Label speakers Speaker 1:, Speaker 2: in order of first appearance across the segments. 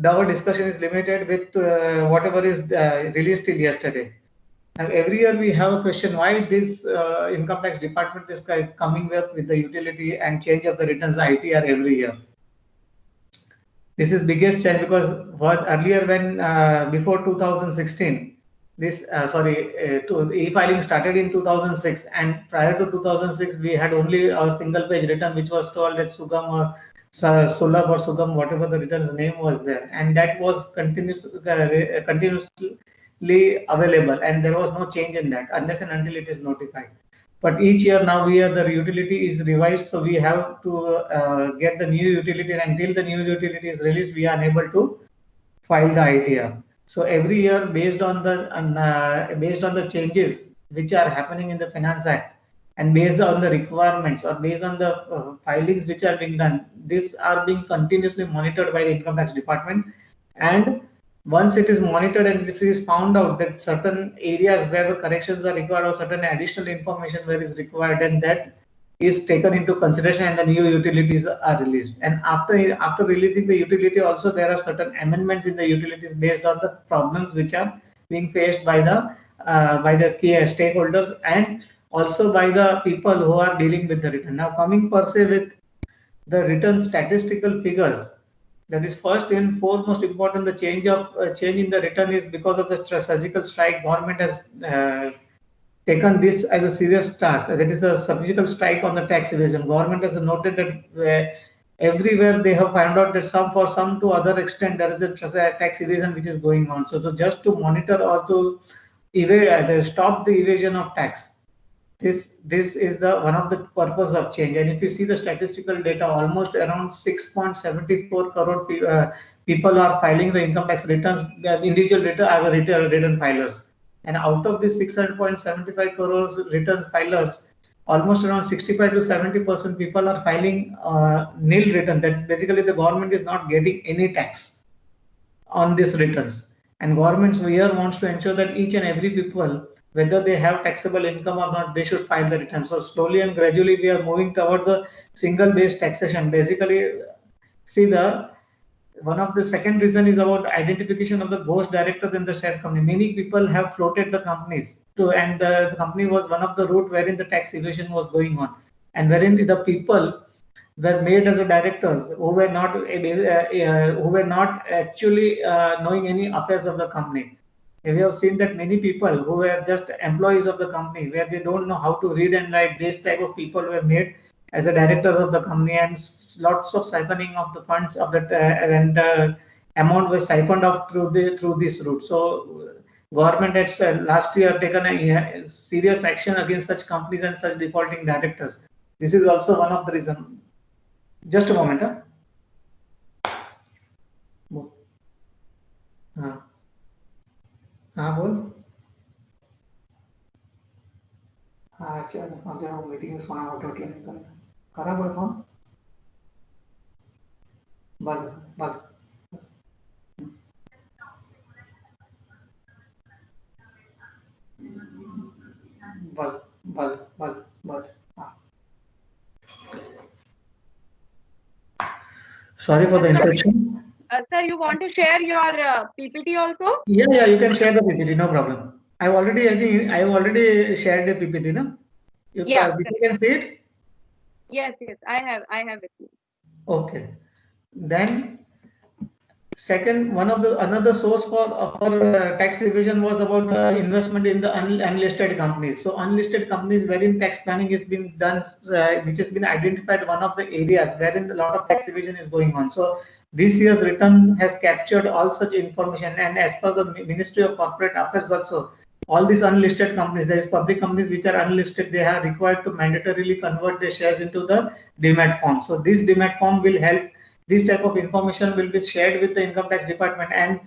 Speaker 1: our discussion is limited with whatever is released till yesterday. And every year we have a question why this income tax department is coming with the utility and change of the returns ITR every year. This is biggest change because what earlier when before 2016 this e-filing started in 2006, and prior to 2006 we had only a single page return which was called as Sugam or Sulabh or Sugam, whatever the return's name was there, and that was continuously available, and there was no change in that unless and until it is notified. But each year now the utility is revised, so we have to get the new utility, and until the new utility is released we are unable to file the ITR. So every year based on the changes which are happening in the Finance Act and based on the requirements or based on the filings which are being done, these are being continuously monitored by the Income Tax Department. And once it is monitored and it is found out that certain areas where the corrections are required or certain additional information where is required, then that is taken into consideration and the new utilities are released. And after releasing the utility also, there are certain amendments in the utilities based on the problems which are being faced by the key stakeholders and also by the people who are dealing with the return. Now coming per se with the return statistical figures, that is first and foremost important. The change in the return is because of the surgical strike. Government has taken this as a serious task. That is a surgical strike on the tax evasion. Government has noted that everywhere they have found out that some to other extent there is a tax evasion which is going on. So just to monitor or to stop the evasion of tax, this is the one of the purpose of change. And if you see the statistical data, almost around 6.74 crore people are filing the income tax returns, individual return as a return filers. And out of these 600.75 crores returns filers, almost around 65 to 70% people are filing nil return. That is basically the government is not getting any tax on these returns. And government here wants to ensure that each and every people, whether they have taxable income or not, they should file the return. So slowly and gradually we are moving towards a single based taxation. Basically, see the one of the second reason is about identification of the ghost directors in the share company. Many people have floated the companies and the company was one of the route wherein the tax evasion was going on, and wherein the people were made as a directors who were not actually knowing any affairs of the company. We have seen that many people who were just employees of the company, where they don't know how to read and write, this type of people were made as the directors of the company, and lots of siphoning of the funds of that and amount was siphoned off through this route. So government had last year taken a serious action against such companies and such defaulting directors. This is also one of the reason. Just a moment. हाँ बोल. हाँ अच्छा अच्छा meeting सोना hotel करा बोल phone बल बल बल बल बल बल. Sorry for the interruption.
Speaker 2: Sir, you want to share your PPT also?
Speaker 1: Yeah, you can share the PPT, no problem. I have already shared the PPT, no? You can see it?
Speaker 2: Yes, I have it.
Speaker 1: Okay. Then second, another source for tax evasion was about investment in the unlisted companies. So unlisted companies wherein tax planning is being done, which has been identified one of the areas wherein a lot of tax evasion is going on. So this year's return has captured all such information, and as per the Ministry of Corporate Affairs also, all these unlisted companies, there is public companies which are unlisted, they are required to mandatorily convert their shares into the demat form. So this demat form will help. This type of information will be shared with the income tax department, and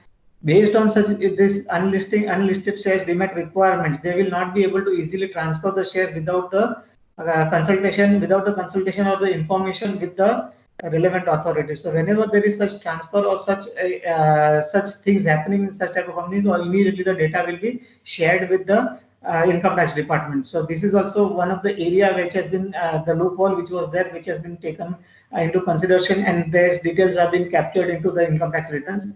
Speaker 1: based on such this unlisted shares demat requirements, they will not be able to easily transfer the shares without the consultation or the information with the relevant authorities. So whenever there is such transfer or such things happening in such type of companies, or immediately the data will be shared with the income tax department. So this is also one of the area which has been the loophole which was there, which has been taken into consideration, and their details have been captured into the income tax returns.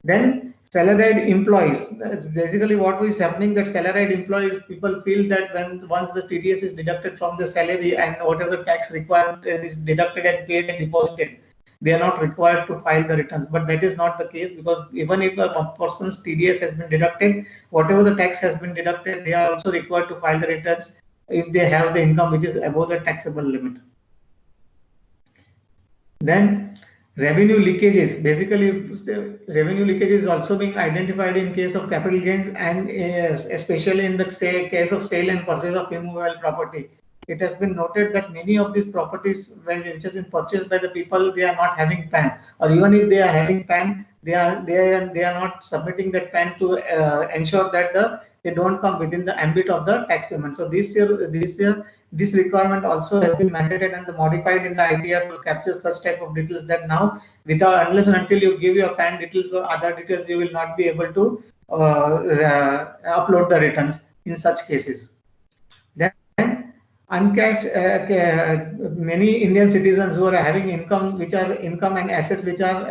Speaker 1: Then salaried employees, that's basically what is happening, that salaried employees, people feel that when once the TDS is deducted from the salary and whatever tax required is deducted and paid and deposited, they are not required to file the returns. But that is not the case, because even if a person's TDS has been deducted, whatever the tax has been deducted, they are also required to file the returns if they have the income which is above the taxable limit. Then revenue leakages, basically revenue leakage is also being identified in case of capital gains, and especially in the case of sale and purchase of immovable property. It has been noted that many of these properties which has been purchased by the people, they are not having PAN, or even if they are having PAN, they are not submitting that PAN to ensure that they don't come within the ambit of the tax payment. So this year this requirement also has been mandated and modified in the ITR to capture such type of details, that now without, unless and until you give your PAN details or other details, you will not be able to upload the returns in such cases. Then uncashed, many Indian citizens who are having income, which are income and assets which are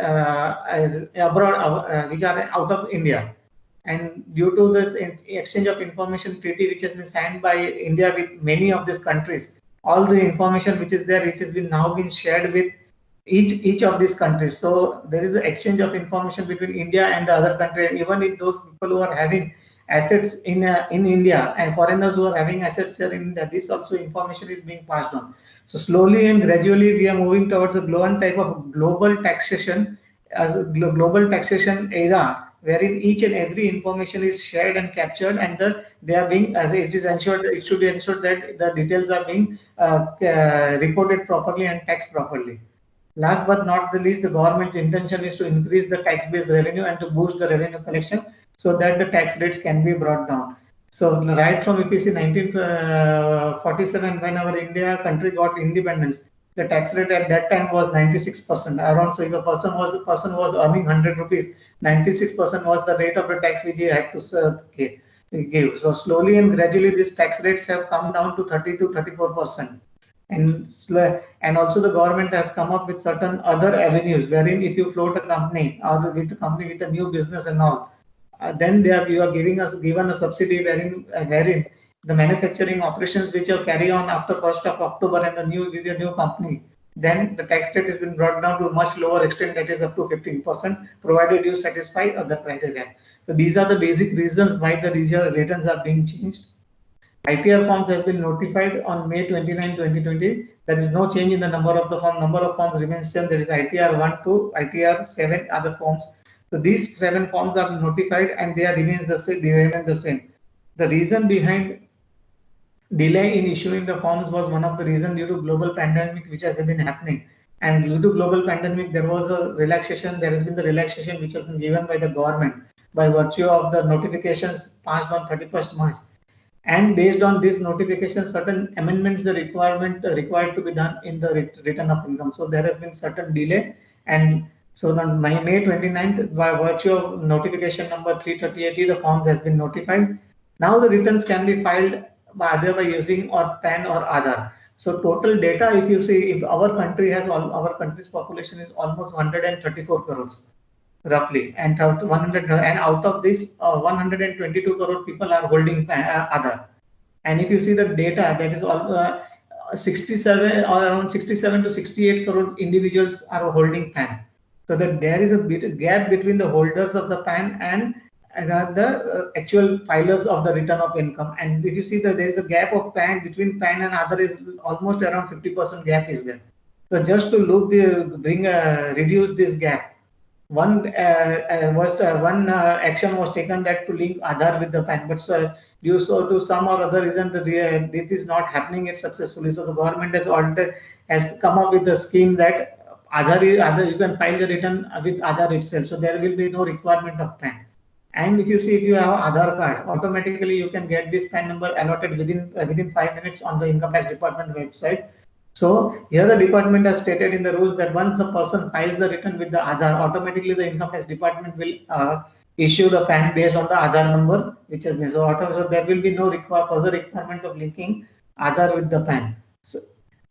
Speaker 1: abroad, which are out of India. And due to this exchange of information treaty which has been signed by India with many of these countries, all the information which is there, which has been now been shared with each of these countries. So there is an exchange of information between India and the other country. Even if those people who are having assets in India and foreigners who are having assets here in India, this also information is being passed on. So slowly and gradually we are moving towards a one type of global taxation, as a global taxation era, wherein each and every information is shared and captured, and they are being, as it is ensured, it should be ensured that the details are being reported properly and taxed properly. Last but not the least, the government's intention is to increase the tax-based revenue and to boost the revenue collection so that the tax rates can be brought down. So right from, if you see 1947, when our India country got independence, the tax rate at that time was 96% around. So if a person was earning 100 rupees, 96% was the rate of the tax which he had to give. So slowly and gradually, these tax rates have come down to 30 to 34%. And also the government has come up with certain other avenues, wherein if you float a company or with a company with a new business and all, then you are given a subsidy wherein the manufacturing operations which you carry on after 1st of October and with the new company, then the tax rate has been brought down to a much lower extent, that is up to 15%, provided you satisfy other criteria. So these are the basic reasons why the returns are being changed. ITR forms has been notified on May 29, 2020. There is no change in the number of the form. Number of forms remains same. There is ITR 1 to ITR 7 other forms. So these 7 forms are notified and they remain the same. The reason behind delay in issuing the forms was one of the reasons due to global pandemic which has been happening. And due to global pandemic, there was a relaxation. There has been the relaxation which has been given by the government by virtue of the notifications passed on 31st March. And based on this notification, certain amendments the required to be done in the return of income. So there has been certain delay, and so on May 29th, by virtue of notification number 338, the forms has been notified. Now the returns can be filed either by using or PAN or Aadhaar. So total data, if you see, if our country's population is almost 134 crores. Roughly, and out of this 122 crore people are holding Aadhaar. And if you see the data, that is all 67 or around 67 to 68 crore individuals are holding PAN. So that there is a gap between the holders of the PAN and the actual filers of the return of income. And if you see that there is a gap of PAN between PAN and Aadhaar is almost around 50% gap is there. So just to reduce this gap, one action was taken that to link Aadhaar with the PAN, but due to some or other reason, this is not happening it successfully. So the government has come up with the scheme that Aadhaar you can file the return with Aadhaar itself. So there will be no requirement of PAN. And if you have Aadhaar card, automatically you can get this PAN number allotted within 5 minutes on the Income Tax Department website. So here the department has stated in the rules that once the person files the return with the Aadhaar, automatically the Income Tax Department will issue the PAN based on the Aadhaar number which has been. So there will be no further requirement of linking Aadhaar with the PAN. So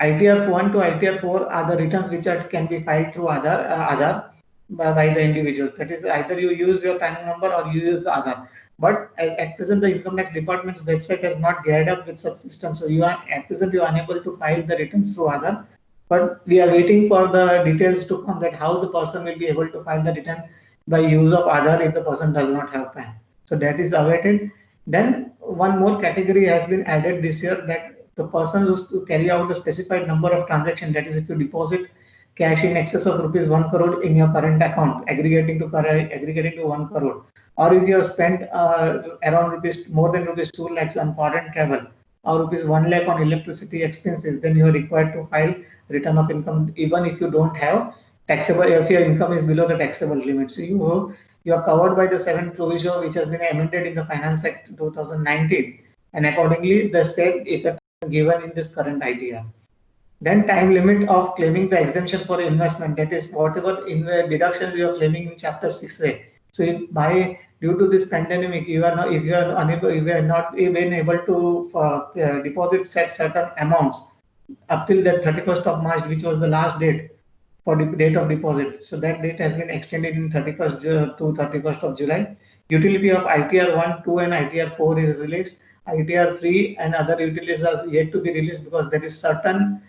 Speaker 1: ITR 1 to ITR 4 are the returns which can be filed through Aadhaar by the individuals. That is, either you use your PAN number or you use Aadhaar. But at present, the Income Tax Department's website has not geared up with such system. So at present you are unable to file the returns through Aadhaar. But we are waiting for the details to come that how the person will be able to file the return by use of Aadhaar if the person does not have PAN. So that is awaited. Then one more category has been added this year, that the person who's to carry out the specified number of transactions, that is if you deposit cash in excess of rupees 1 crore in your current account, aggregating to 1 crore, or if you have spent around more than rupees 2 lakhs on foreign travel, or rupees 1 lakh on electricity expenses, then you are required to file return of income even if you don't have taxable, if your income is below the taxable limit. So you are covered by the 7th provision which has been amended in the Finance Act 2019, and accordingly the state effect is given in this current ITR. Then time limit of claiming the exemption for investment, that is whatever in the deductions you are claiming in Chapter 6A. So due to this pandemic, you are not, if you are unable, if you are not even able to deposit certain amounts up till the 31st of March, which was the last date for the date of deposit. So that date has been extended in 31st to 31st of July. Utility of ITR 1, 2 and ITR 4 is released. ITR 3 and other utilities are yet to be released because there is certain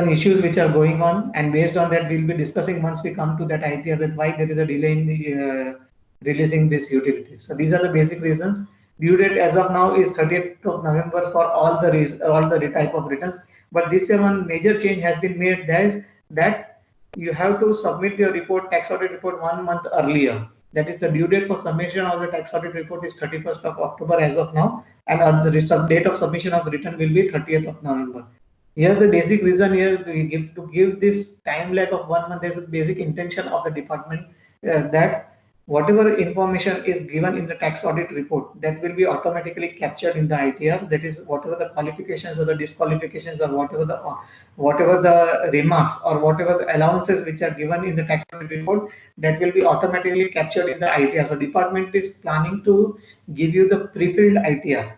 Speaker 1: issues which are going on, and based on that we'll be discussing once we come to that ITR that why there is a delay in releasing this utility. So these are the basic reasons. Due date as of now is 30th of November for all the type of returns. But this year one major change has been made, that you have to submit your report, tax audit report 1 month earlier. That is, the due date for submission of the tax audit report is 31st of October as of now, and the date of submission of the return will be 30th of November. Here the basic reason here to give this time lag of 1 month is a basic intention of the department, that whatever information is given in the tax audit report, that will be automatically captured in the ITR. That is, whatever the qualifications or the disqualifications or whatever the remarks or whatever the allowances which are given in the tax audit report, that will be automatically captured in the ITR. So department is planning to give you the pre-filled ITR.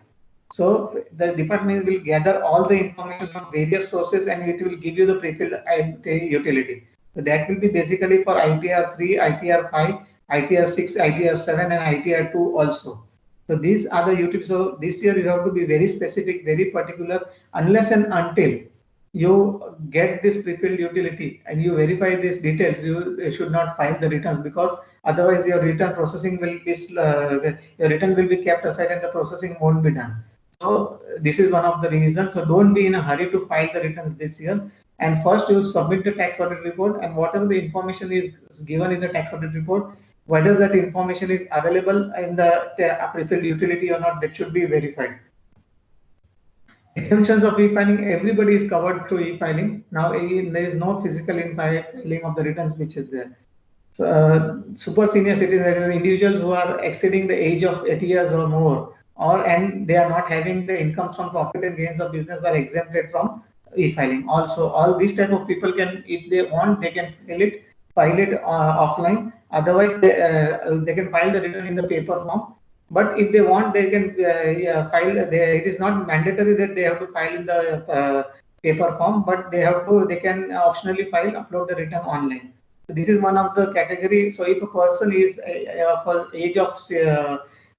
Speaker 1: So the department will gather all the information from various sources and it will give you the pre-filled utility. So that will be basically for ITR 3, ITR 5, ITR 6, ITR 7 and ITR 2 also. So these are the utilities. So this year you have to be very specific, very particular. Unless and until you get this pre-filled utility and you verify these details, you should not file the returns, because otherwise your return processing will be your return will be kept aside and the processing won't be done. So this is one of the reasons. So don't be in a hurry to file the returns this year. And first you submit the tax audit report, and whatever the information is given in the tax audit report, whether that information is available in the pre-filled utility or not, that should be verified. Exemptions of e-filing, everybody is covered through e-filing. Now there is no physical filing of the returns which is there. So super senior citizens, that is individuals who are exceeding the age of 80 years or more, and they are not having the incomes from profit and gains of business, are exempted from e-filing. Also, all these type of people can, if they want, they can file it offline. Otherwise, they can file the return in the paper form. But if they want, they can file. It is not mandatory that they have to file in the paper form, but they can optionally file, upload the return online. So this is one of the category. So if a person is for age of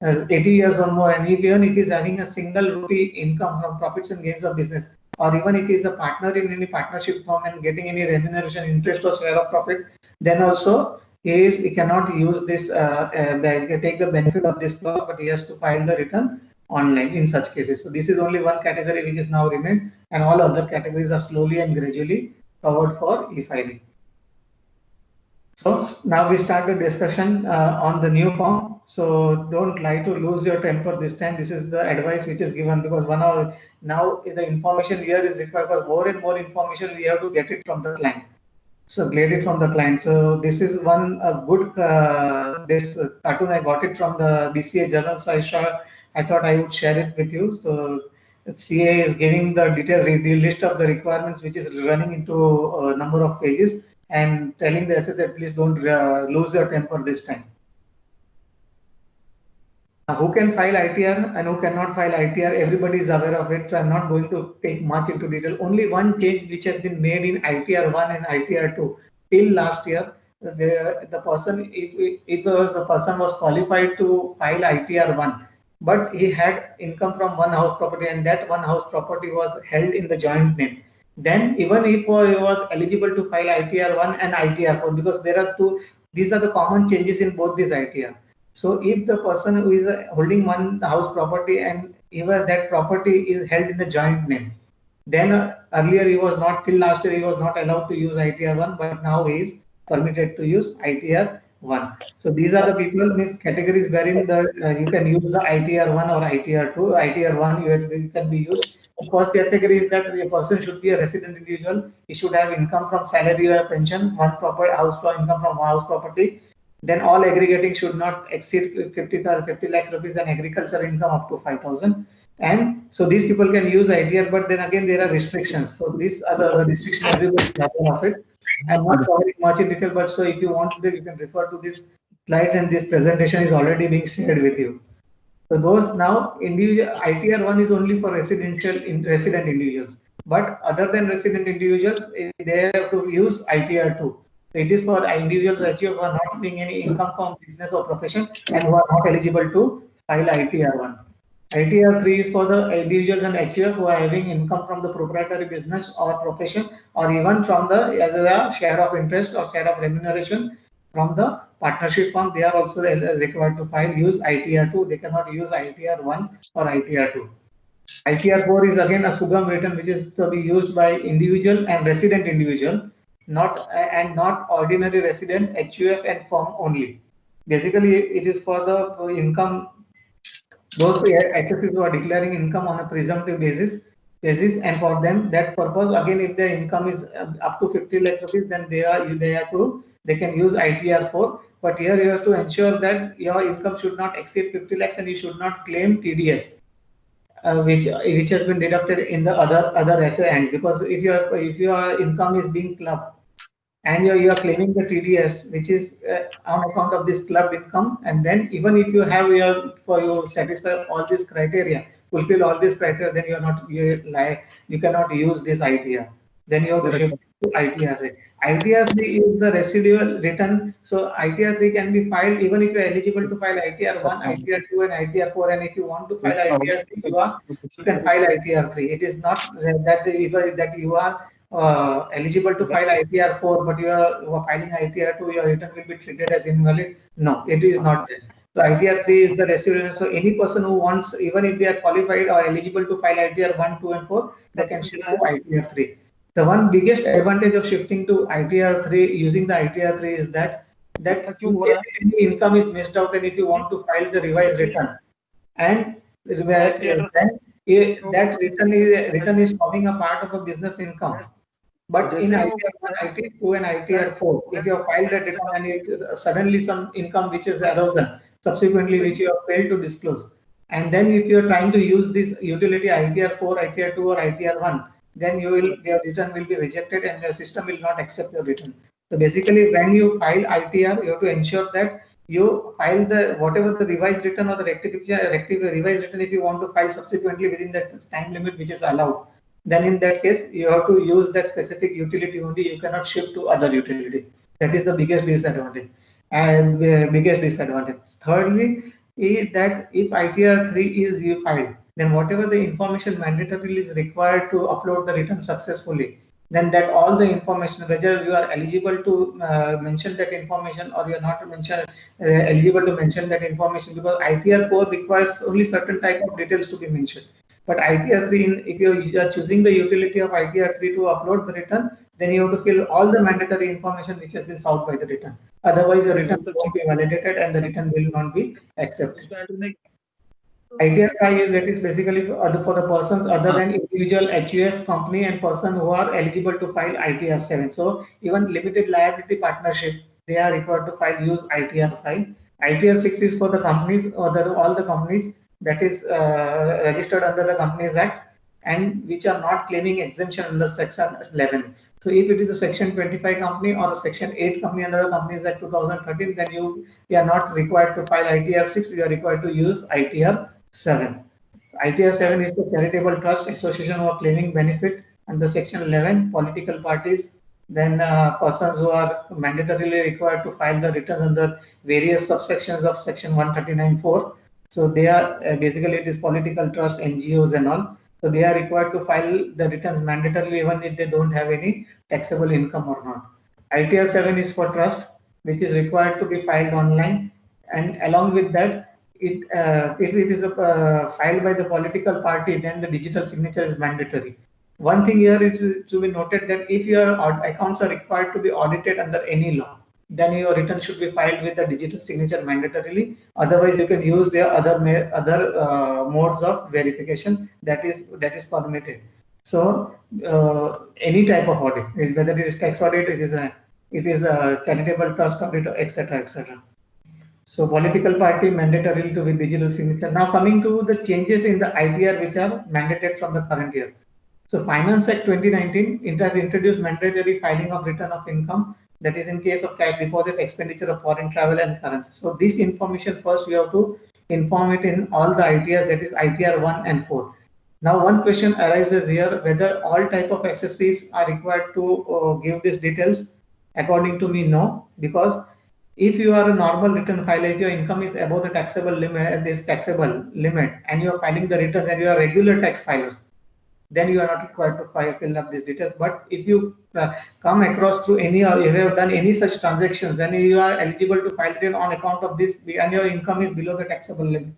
Speaker 1: 80 years or more, and even if he is having a single rupee income from profits and gains of business, or even if he is a partner in any partnership firm and getting any remuneration, interest or share of profit, then also he cannot use this, take the benefit of this clause, but he has to file the return online in such cases. So this is only one category which is now remained, and all other categories are slowly and gradually covered for e-filing. So now we start the discussion on the new form. So don't try to lose your temper this time. This is the advice which is given, because now the information here is required, because more and more information we have to get it from the client. So get it from the client. So this is one good this cartoon. I got it from the BCA journal. So I thought I would share it with you. So CA is giving the detailed list of the requirements, which is running into a number of pages, and telling the assessor, please don't lose your temper this time. who can file ITR and who cannot file ITR, everybody is aware of it. So I'm not going to take much into detail. Only one change which has been made in ITR 1 and ITR 2 till last year. The person, if the person was qualified to file ITR 1, but he had income from one house property and that one house property was held in the joint name, then even if he was eligible to file ITR 1 and ITR 4, because there are two, these are the common changes in both these ITR. So if the person who is holding one house property and even that property is held in the joint name, then earlier he was not, till last year he was not allowed to use ITR 1, but now he is permitted to use ITR 1. So these are the people, means categories wherein the you can use the ITR 1 or ITR 2. ITR 1 you can be used. The first category is that a person should be a resident individual. He should have income from salary or pension, one proper house income from house property. Then all aggregating should not exceed 50 lakhs rupees and agriculture income up to 5,000. And so these people can use ITR, but then again there are restrictions. So these are the restrictions, everybody is aware of it. I'm not covering much in detail, but so if you want to, you can refer to these slides, and this presentation is already being shared with you. So those now individual ITR 1 is only for resident individuals, but other than resident individuals, they have to use ITR 2. So it is for individuals actually who are not having any income from business or profession and who are not eligible to file ITR 1. ITR 3 is for the individuals and HUF who are having income from the proprietary business or profession, or even from the as a share of interest or share of remuneration from the partnership firm. They are also required to file use ITR 2. They cannot use ITR 1 or ITR 2. ITR 4 is again a Sugam return which is to be used by individual and resident individual, not ordinary resident, HUF and firm only. Basically, it is for the income, those SSCs who are declaring income on a presumptive basis, and for them that purpose, again, if their income is up to 50 lakhs rupees, then they can use ITR 4. But here you have to ensure that your income should not exceed 50 lakhs and you should not claim TDS, which has been deducted in the other asset end, because if your income is being clubbed and you are claiming the TDS, which is on account of this club income, and then even if you have you satisfy all these criteria, fulfill all these criteria, then you cannot use this ITR. Then you have to shift to ITR 3. ITR 3 is the residual return. So ITR 3 can be filed even if you are eligible to file ITR 1, ITR 2, and ITR 4. And if you want to file ITR 3, you can file ITR 3. It is not that you are eligible to file ITR 4, but you are filing ITR 2, your return will be treated as invalid. No, it is not there. So ITR 3 is the residual. So any person who wants, even if they are qualified or eligible to file ITR 1, 2, and 4, they can shift to ITR 3. The one biggest advantage of shifting to ITR 3 using the ITR 3 is that any income is missed out, and if you want to file the revised return, and then that return is forming a part of a business income. But in ITR 1, ITR 2, and ITR 4, if you have filed that return and it is suddenly some income which is arisen, subsequently which you have failed to disclose, and then if you are trying to use this utility ITR 4, ITR 2, or ITR 1, then your return will be rejected and the system will not accept your return. So basically, when you file ITR, you have to ensure that you file the whatever the revised return or the revised return, if you want to file subsequently within that time limit which is allowed, then in that case you have to use that specific utility only. You cannot shift to other utility. That is the biggest disadvantage. And biggest disadvantage. Thirdly, is that if ITR 3 is you filed, then whatever the information mandatorily is required to upload the return successfully, then that all the information, whether you are eligible to mention that information or you are not eligible to mention that information, because ITR 4 requires only certain type of details to be mentioned. But ITR 3, if you are choosing the utility of ITR 3 to upload the return, then you have to fill all the mandatory information which has been sought by the return. Otherwise, the return won't be validated and the return will not be accepted. ITR 5 is that is basically for the persons other than individual, HUF, company, and person who are eligible to file ITR 7. So even limited liability partnership, they are required to file use ITR 5. ITR 6 is for the companies or all the companies that is registered under the Companies Act, and which are not claiming exemption under section 11. So if it is a section 25 company or a section 8 company under the Companies Act 2013, then you are not required to file ITR 6, you are required to use ITR 7. ITR 7 is the charitable trust association who are claiming benefit under section 11, political parties, then persons who are mandatorily required to file the returns under various subsections of section 139(4). So they are basically it is political trust, NGOs and all. So they are required to file the returns mandatorily even if they don't have any taxable income or not. ITR 7 is for trust, which is required to be filed online, and along with that, if it is filed by the political party, then the digital signature is mandatory. One thing here is to be noted that if your accounts are required to be audited under any law, then your return should be filed with the digital signature mandatorily. Otherwise, you can use the other modes of verification that is permitted. So any type of audit, whether it is tax audit, it is a charitable trust audit, etc., etc. So political party mandatorily to be digital signature. Now coming to the changes in the ITR which are mandated from the current year. So Finance Act 2019, it has introduced mandatory filing of return of income, that is in case of cash deposit, expenditure of foreign travel and currency. So this information first we have to inform it in all the ITRs, that is ITR 1 and 4. Now one question arises here, whether all type of SSCs are required to give these details. According to me, no, because if you are a normal return filer, if your income is above the taxable limit, and you are filing the returns and you are regular tax filers, then you are not required to fill up these details. But if you come across through any, or if you have done any such transactions, then you are eligible to file return on account of this, and your income is below the taxable limit,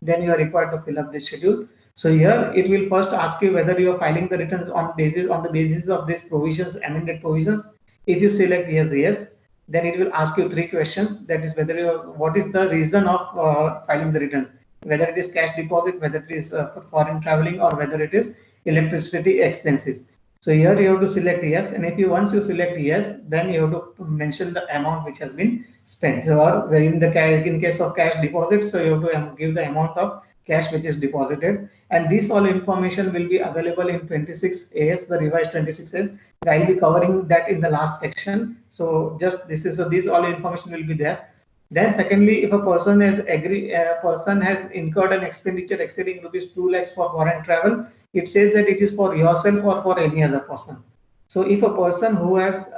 Speaker 1: then you are required to fill up this schedule. So here it will first ask you whether you are filing the returns on the basis of these provisions, amended provisions. If you select yes, then it will ask you 3 questions. That is whether what is the reason of filing the returns, whether it is cash deposit, whether it is for foreign traveling, or whether it is electricity expenses. So here you have to select yes, and if you once you select yes, then you have to mention the amount which has been spent. Or in case of cash deposits, so you have to give the amount of cash which is deposited, and this all information will be available in 26AS, the revised 26AS. I will be covering that in the last section. So just this all information will be there. Then secondly, if a person has incurred an expenditure exceeding rupees 2 lakhs for foreign travel, it says that it is for yourself or for any other person. So if a person who has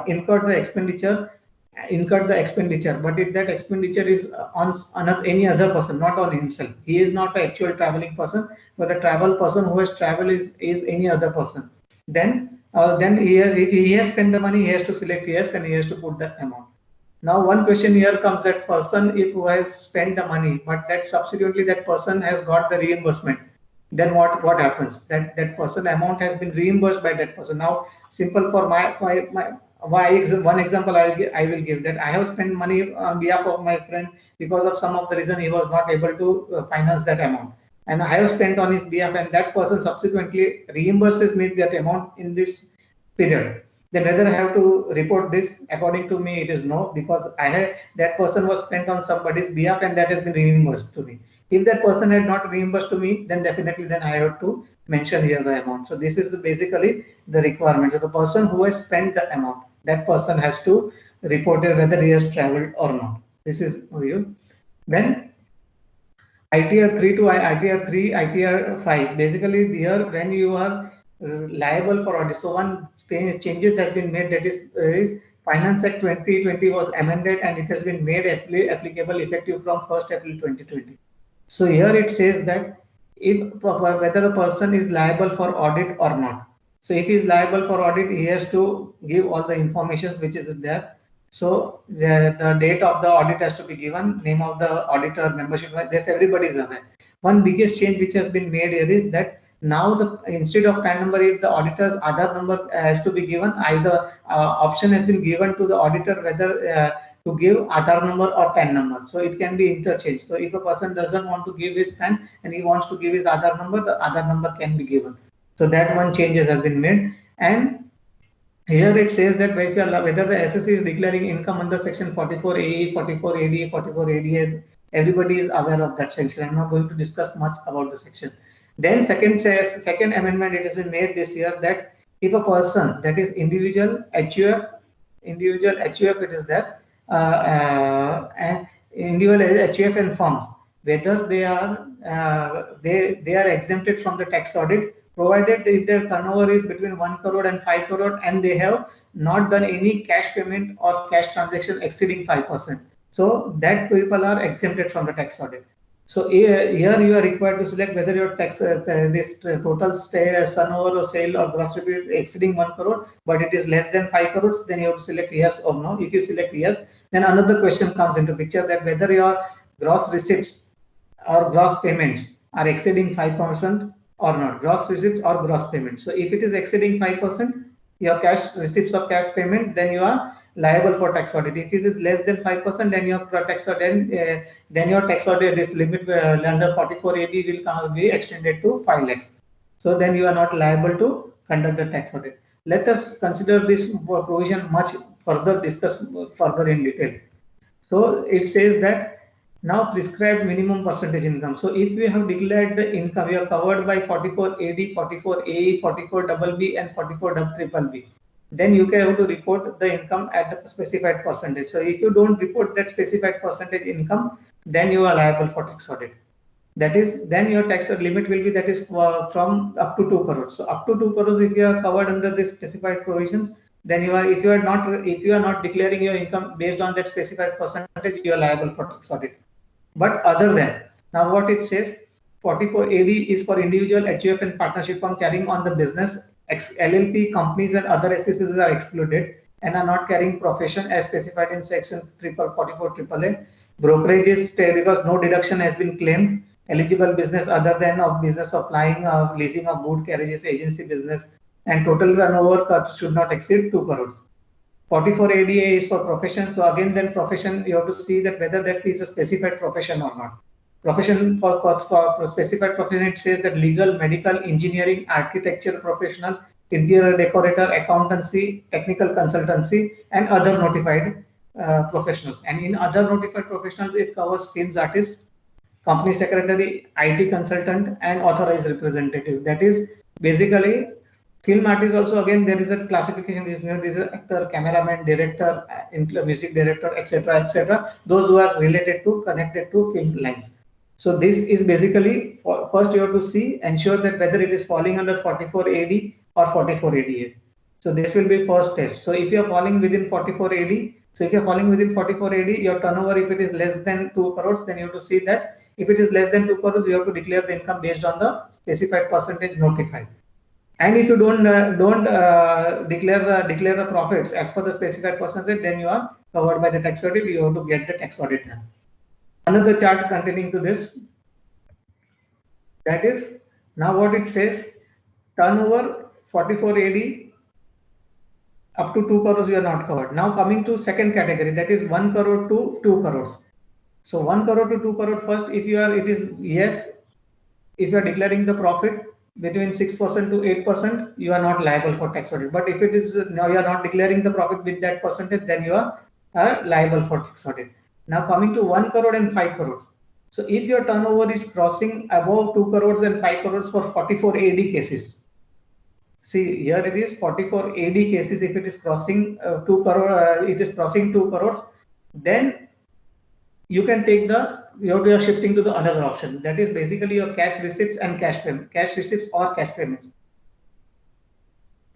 Speaker 1: incurred the expenditure, but if that expenditure is on any other person, not on himself, he is not an actual traveling person, but a travel person who has traveled is any other person. Then if he has spent the money, he has to select yes, and he has to put the amount. Now one question here comes, that person if who has spent the money, but that subsequently that person has got the reimbursement, then what happens? That person amount has been reimbursed by that person. Now simple for one example I will give, that I have spent money on behalf of my friend, because of some of the reason he was not able to finance that amount, and I have spent on his behalf, and that person subsequently reimburses me that amount in this period. Then whether I have to report this, according to me it is no, because that person was spent on somebody's behalf and that has been reimbursed to me. If that person had not reimbursed to me, then definitely I have to mention here the amount. So this is basically the requirement. So the person who has spent the amount, that person has to report it whether he has traveled or not. This is you. Then ITR 3 to ITR 3, ITR 5. Basically here when you are liable for audit. So one changes has been made, that is Finance Act 2020 was amended, and it has been made applicable effective from 1st April 2020. So here it says that whether the person is liable for audit or not. So if he is liable for audit, he has to give all the information which is there. So the date of the audit has to be given, name of the auditor, membership. This everybody is aware. One biggest change which has been made here is that now instead of PAN number, if the auditor's Aadhaar number has to be given, either option has been given to the auditor whether to give Aadhaar number or PAN number. So it can be interchanged. So if a person doesn't want to give his PAN and he wants to give his Aadhaar number, the Aadhaar number can be given. So that one changes has been made. And here it says that whether the SSC is declaring income under section 44AE, 44AD, 44ADA, everybody is aware of that section. I'm not going to discuss much about the section. Then second amendment it has been made this year that if a person, that is individual HUF it is there, and individual HUF and firms, whether they are they are exempted from the tax audit, provided if their turnover is between 1 crore and 5 crore and they have not done any cash payment or cash transaction exceeding 5%. So that people are exempted from the tax audit. So here you are required to select whether your tax this total turnover or sale or gross revenue exceeding 1 crore, but it is less than 5 crores. Then you have to select yes or no. If you select yes, then another question comes into picture, that whether your gross receipts or gross payments are exceeding 5% or not. Gross receipts or gross payments. So if it is exceeding 5%, your cash receipts of cash payment, then you are liable for tax audit. If it is less than 5%, then your tax audit, then your tax audit this limit under 44AB will be extended to 5 lakhs. So then you are not liable to conduct the tax audit. Let us consider this provision much further, discuss further in detail. So it says that now prescribed minimum percentage income. So if we have declared the income, we are covered by 44AD, 44AE, 44BB and 44BBB. Then you can have to report the income at the specified percentage. So if you don't report that specified percentage income, then you are liable for tax audit. That is, then your tax limit will be, that is from up to 2 crores. So up to 2 crores, if you are covered under this specified provisions, then you are, if you are not declaring your income based on that specified percentage, you are liable for tax audit. But other than, now what it says, 44AD is for individual HUF and partnership firm carrying on the business. LLP companies and other SECs are excluded and are not carrying profession as specified in section 44 AAA. Brokerages, because no deduction has been claimed. Eligible business other than of business of flying or leasing of good carriages, agency business, and total turnover should not exceed 2 crores. 44 ADA is for profession. So again, then profession, you have to see that whether that is a specified profession or not. Profession for specified profession, it says that legal, medical, engineering, architecture professional, interior decorator, accountancy, technical consultancy, and other notified professionals. And in other notified professionals, it covers films artists, company secretary, IT consultant, and authorized representative. That is basically film artist. Also, again, there is a classification. There is an actor, cameraman, director, music director, etc., etc. Those who are related to, connected to film lines. So this is basically, first you have to see, ensure that whether it is falling under 44 AD or 44 ADA. So this will be first test. So if you are falling within 44 AD, so if you are falling within 44 AD, your turnover, if it is less than 2 crores, then you have to see that if it is less than 2 crores, you have to declare the income based on the specified percentage notified. And if you don't declare the profits as per the specified percentage, then you are covered by the tax audit. You have to get the tax audit done. Another chart containing to this, that is, now what it says, turnover 44 AD up to 2 crores you are not covered. Now coming to second category, that is 1 crore to 2 crores. So 1 crore to 2 crore, first, if you are, it is yes, if you are declaring the profit between 6% to 8%, you are not liable for tax audit. But if it is now you are not declaring the profit with that percentage, then you are liable for tax audit. Now coming to 1 crore and 5 crores. So if your turnover is crossing above 2 crores and 5 crores for 44 AD cases. See, here it is 44 AD cases. If it is crossing 2 crore, it is crossing 2 crores, then you can take the, you are shifting to the another option. That is basically your cash receipts and cash payment, cash receipts or cash payments.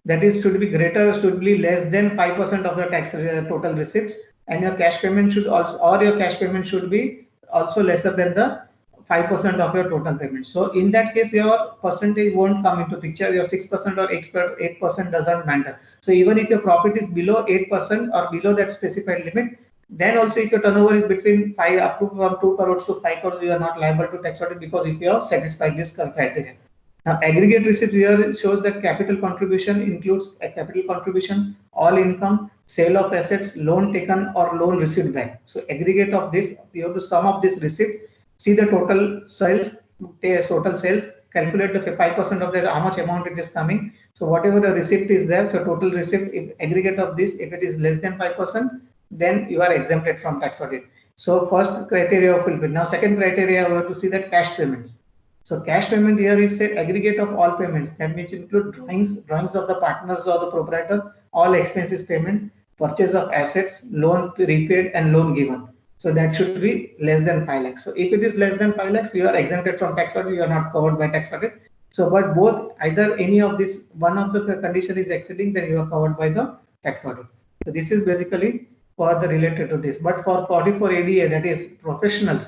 Speaker 1: That is, should be greater, should be less than 5% of the tax total receipts, and your cash payment should also, or your cash payment should be also lesser than the 5% of your total payment. So in that case, your percentage won't come into picture. Your 6% or 8% doesn't matter. So even if your profit is below 8% or below that specified limit, then also if your turnover is between 5 up to from 2 crores to 5 crores, you are not liable to tax audit, because if you have satisfied this criteria. Now aggregate receipts here shows that capital contribution includes a capital contribution, all income, sale of assets, loan taken or loan received back. So aggregate of this, you have to sum up this receipt, see the total sales, calculate the 5% of that, how much amount it is coming. So whatever the receipt is there, so total receipt, if aggregate of this, if it is less than 5%, then you are exempted from tax audit. So first criteria fulfilled. Now second criteria, we have to see that cash payments. So cash payment here is say aggregate of all payments, that which include drawings of the partners or the proprietor, all expenses payment, purchase of assets, loan repaid and loan given. So that should be less than 5 lakhs. So if it is less than 5 lakhs, you are exempted from tax audit, you are not covered by tax audit. So, but both, either any of this, one of the condition is exceeding, then you are covered by the tax audit. So this is basically for the related to this. But for 44 ADA, that is professionals,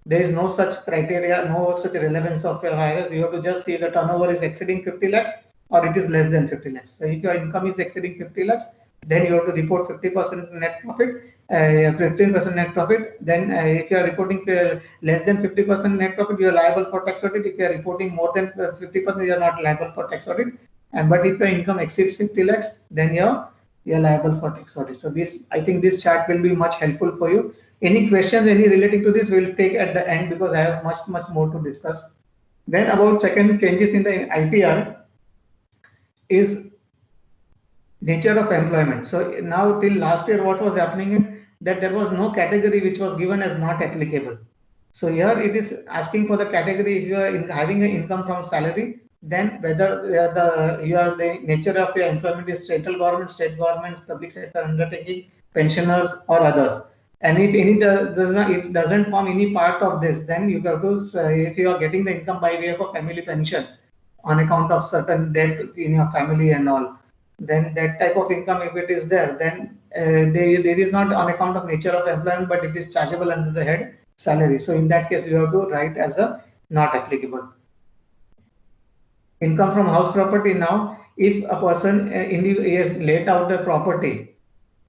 Speaker 1: there is no such criteria, no such relevance of your hire. You have to just see the turnover is exceeding 50 lakhs or it is less than 50 lakhs. So if your income is exceeding 50 lakhs, then you have to report 50% net profit, 15% net profit. Then if you are reporting less than 50% net profit, you are liable for tax audit. If you are reporting more than 50%, you are not liable for tax audit. And but if your income exceeds 50 lakhs, then you're liable for tax audit. So this, I think this chart will be much helpful for you. Any questions, any relating to this, we'll take at the end because I have much more to discuss. Then about second changes in the ITR is nature of employment. So now till last year, what was happening that there was no category which was given as not applicable. So here it is asking for the category if you are having an income from salary, then whether the nature of your employment is central government, state government, public sector undertaking, pensioners or others. And if any it doesn't form any part of this, then you have to, if you are getting the income by way of a family pension on account of certain death in your family and all, then that type of income, if it is there, then there is not on account of nature of employment, but it is chargeable under the head salary. So in that case, you have to write as a not applicable. Income from house property. Now, if a person has let out the property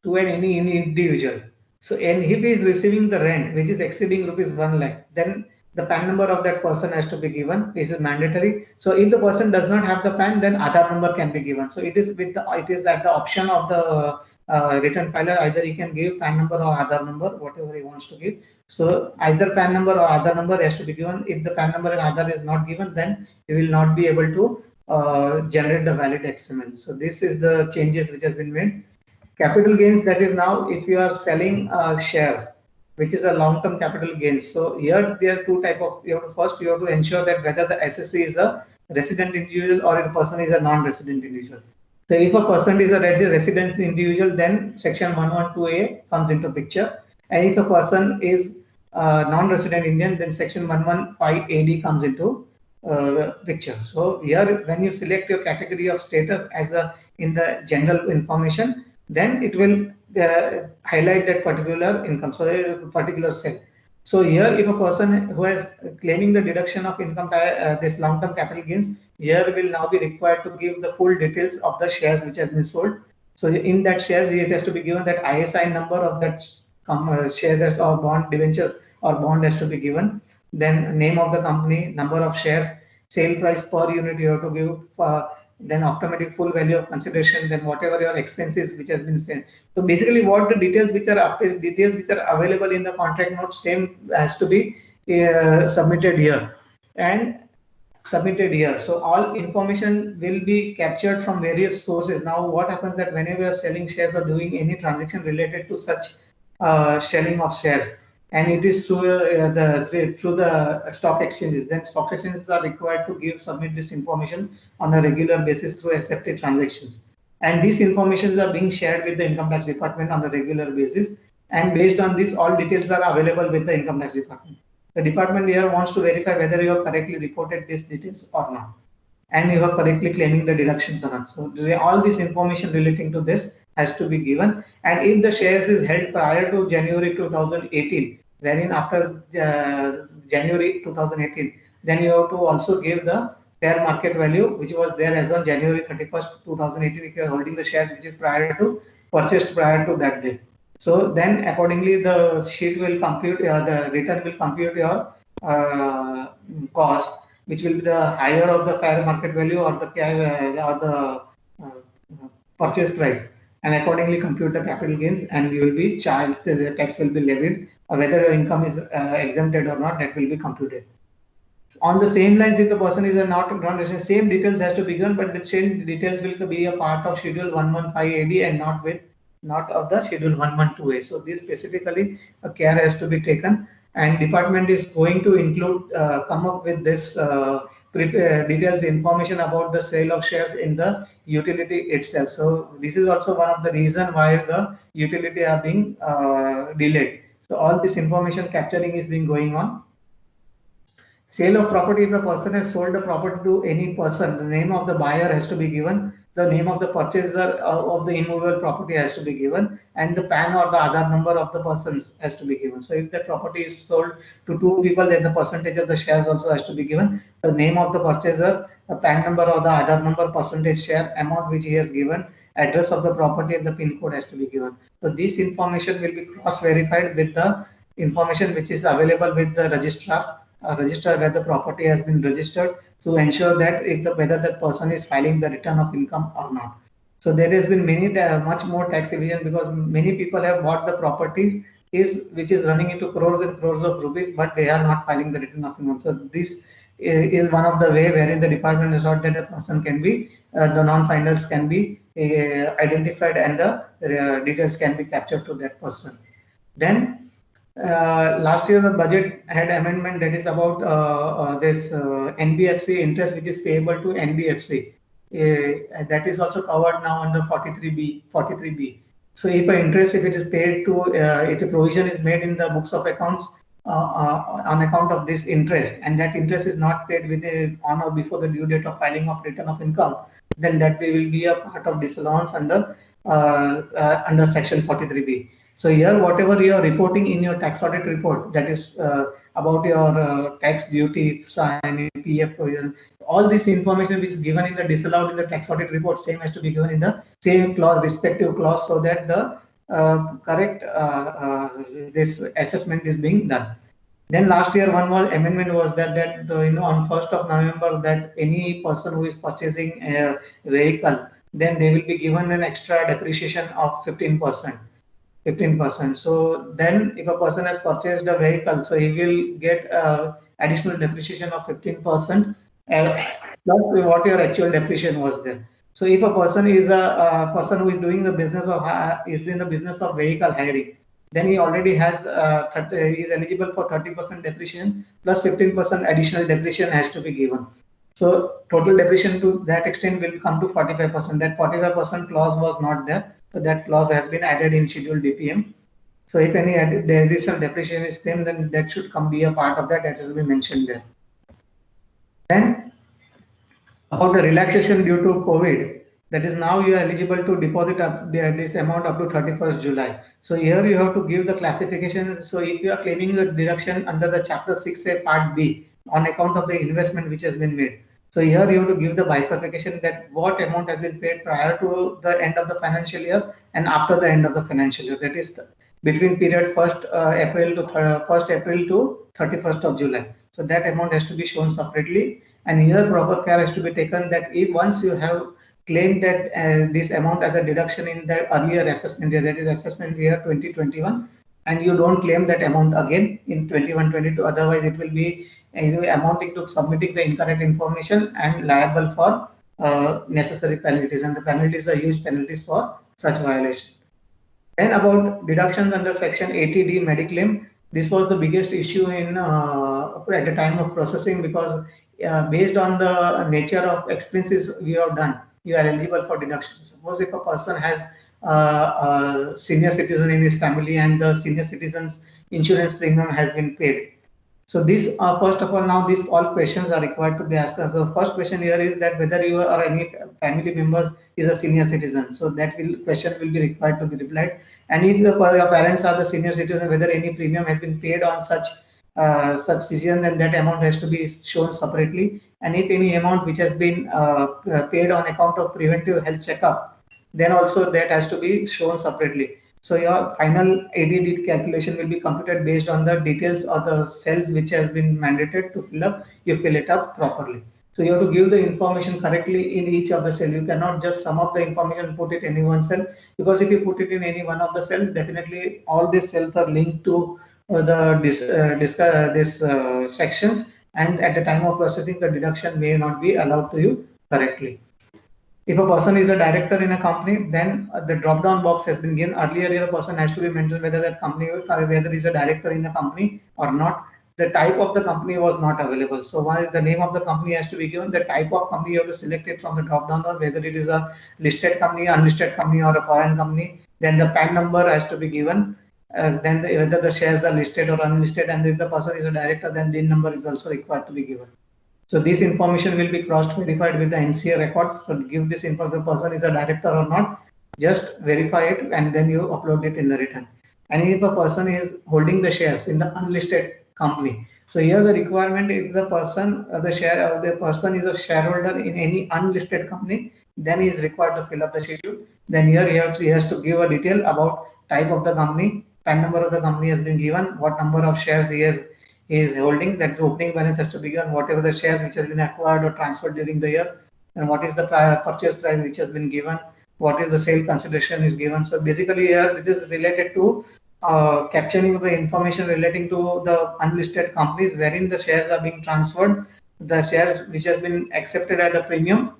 Speaker 1: to any individual, so and if he is receiving the rent which is exceeding rupees 1 lakh, then the PAN number of that person has to be given. This is mandatory. So if the person does not have the PAN, then Aadhaar number can be given. So it is at the option of the return filer. Either he can give PAN number or Aadhaar number, whatever he wants to give. So either PAN number or Aadhaar number has to be given. If the PAN number and Aadhaar is not given, then you will not be able to generate the valid XML. So this is the changes which has been made. Capital gains, that is now if you are selling shares, which is a long-term capital gains. So here there are two type of, you have to ensure that whether the SSC is a resident individual or if a person is a non-resident individual. So if a person is a resident individual, then section 112A comes into picture. And if a person is non-resident Indian, then section 115AD comes into picture. So here when you select your category of status as in the general information, then it will highlight that particular income, so a particular cell. So here if a person who is claiming the deduction of income this long-term capital gains, here will now be required to give the full details of the shares which has been sold. So in that shares, it has to be given that ISI number of that shares or bond debentures or bond has to be given. Then name of the company, number of shares, sale price per unit you have to give, then automatic full value of consideration, then whatever your expenses which has been sent. So basically what the details which are available in the contract note, same has to be submitted here and submitted here. So all information will be captured from various sources. Now what happens that whenever you are selling shares or doing any transaction related to such selling of shares, and it is through the stock exchanges, then stock exchanges are required to submit this information on a regular basis through accepted transactions. And these informations are being shared with the income tax department on a regular basis. And based on this, all details are available with the income tax department. The department here wants to verify whether you have correctly reported these details or not, and you are correctly claiming the deductions or not. So all this information relating to this has to be given. And if the shares is held prior to January 2018, wherein after January 2018, then you have to also give the fair market value which was there as on January 31st, 2018, if you are holding the shares which is purchased prior to that date. So then accordingly the sheet will compute, the return will compute your cost, which will be the higher of the fair market value or the purchase price, and accordingly compute the capital gains, and you will be charged, the tax will be levied, or whether your income is exempted or not, that will be computed. On the same lines, if the person is a non-resident, same details has to be given, but the same details will be a part of Schedule 115AD and not of the Schedule 112A. So this specifically a care has to be taken. and department is going to include come up with this details information about the sale of shares in the utility itself. So this is also one of the reason why the utility are being delayed. So all this information capturing is being going on. Sale of property, if a person has sold a property to any person, the name of the buyer has to be given, the name of the purchaser of the immovable property has to be given, and the PAN or the Aadhaar number of the persons has to be given. So if that property is sold to two people, then the percentage of the shares also has to be given, the name of the purchaser, the PAN number or the Aadhaar number, percentage share, amount which he has given, address of the property, and the PIN code has to be given. So this information will be cross-verified with the information which is available with the registrar register where the property has been registered, to ensure that whether that person is filing the return of income or not. So there has been much more tax evasion, because many people have bought the property which is running into crores and crores of rupees, but they are not filing the return of income. So this is one of the way wherein the department has thought that a person can be the non-finders can be identified, and the details can be captured to that person. Then last year the budget had amendment that is about this NBFC interest which is payable to NBFC. That is also covered now under 43B. So if an interest, if it is paid to, if a provision is made in the books of accounts on account of this interest, and that interest is not paid within on or before the due date of filing of return of income, then that will be a part of disallowance under section 43B. So here, whatever you are reporting in your tax audit report, that is about your tax duty, and PF provision, all this information which is given in the disallowed in the tax audit report, same has to be given in the same clause, respective clause, so that the correct this assessment is being done. Then last year amendment was that on 1st of November, that any person who is purchasing a vehicle, then they will be given an extra depreciation of 15%. So then if a person has purchased a vehicle, so he will get additional depreciation of 15% plus what your actual depreciation was there. So if a person is a person who is doing the business of is in the business of vehicle hiring, then he already has is eligible for 30% depreciation plus 15% additional depreciation has to be given. So total depreciation to that extent will come to 45%. That 45% clause was not there. So that clause has been added in schedule DPM. So if any additional depreciation is claimed, then that should be a part of that has been mentioned there. Then about the relaxation due to COVID, that is now you are eligible to deposit this amount up to 31st July. So here you have to give the classification. So if you are claiming the deduction under the chapter 6A part B on account of the investment which has been made, so here you have to give the bifurcation that what amount has been paid prior to the end of the financial year and after the end of the financial year. That is between period 1st April to 31st of July. So that amount has to be shown separately, and here proper care has to be taken that if once you have claimed that this amount as a deduction in the earlier assessment year, that is assessment year 2021, and you don't claim that amount again in 21-22, otherwise it will be amounting to submitting the incorrect information and liable for necessary penalties, and the penalties are huge penalties for such violation. Then about deductions under section 80D Mediclaim, this was the biggest issue in at the time of processing, because based on the nature of expenses we have done, you are eligible for deduction. Suppose if a person has a senior citizen in his family and the senior citizen's insurance premium has been paid. So this first of all, now these all questions are required to be asked. So the first question here is that whether you or any family members is a senior citizen. So that question will be required to be replied. And if your parents are the senior citizen, whether any premium has been paid on such citizen, then that amount has to be shown separately. And if any amount which has been paid on account of preventive health checkup, then also that has to be shown separately. So your final ADD calculation will be computed based on the details of the cells which has been mandated to fill up. You fill it up properly. So you have to give the information correctly in each of the cells. You cannot just sum up the information and put it in any one cell, because if you put it in any one of the cells, definitely all these cells are linked to sections, and at the time of processing, the deduction may not be allowed to you correctly. If a person is a director in a company, then the drop down box has been given. Earlier, the person has to be mentioned whether that company, whether is a director in the company or not. The type of the company was not available. So while the name of the company has to be given, the type of company you have to select it from the drop down, or whether it is a listed company, unlisted company, or a foreign company. Then the PAN number has to be given. Then whether the shares are listed or unlisted, and if the person is a director, then DIN number is also required to be given. So this information will be cross-verified with the NCA records. So give this info, the person is a director or not, just verify it and then you upload it in the return. And if a person is holding the shares in the unlisted company, so here the requirement, if the person, the person is a shareholder in any unlisted company, then he is required to fill up the schedule. Then here he has to give a detail about type of the company, PAN number of the company has been given, what number of shares he is holding, that's opening balance has to be given, whatever the shares which has been acquired or transferred during the year, and what is the purchase price which has been given, what is the sale consideration is given. So basically here it is related to capturing the information relating to the unlisted companies wherein the shares are being transferred, the shares which has been accepted at a premium,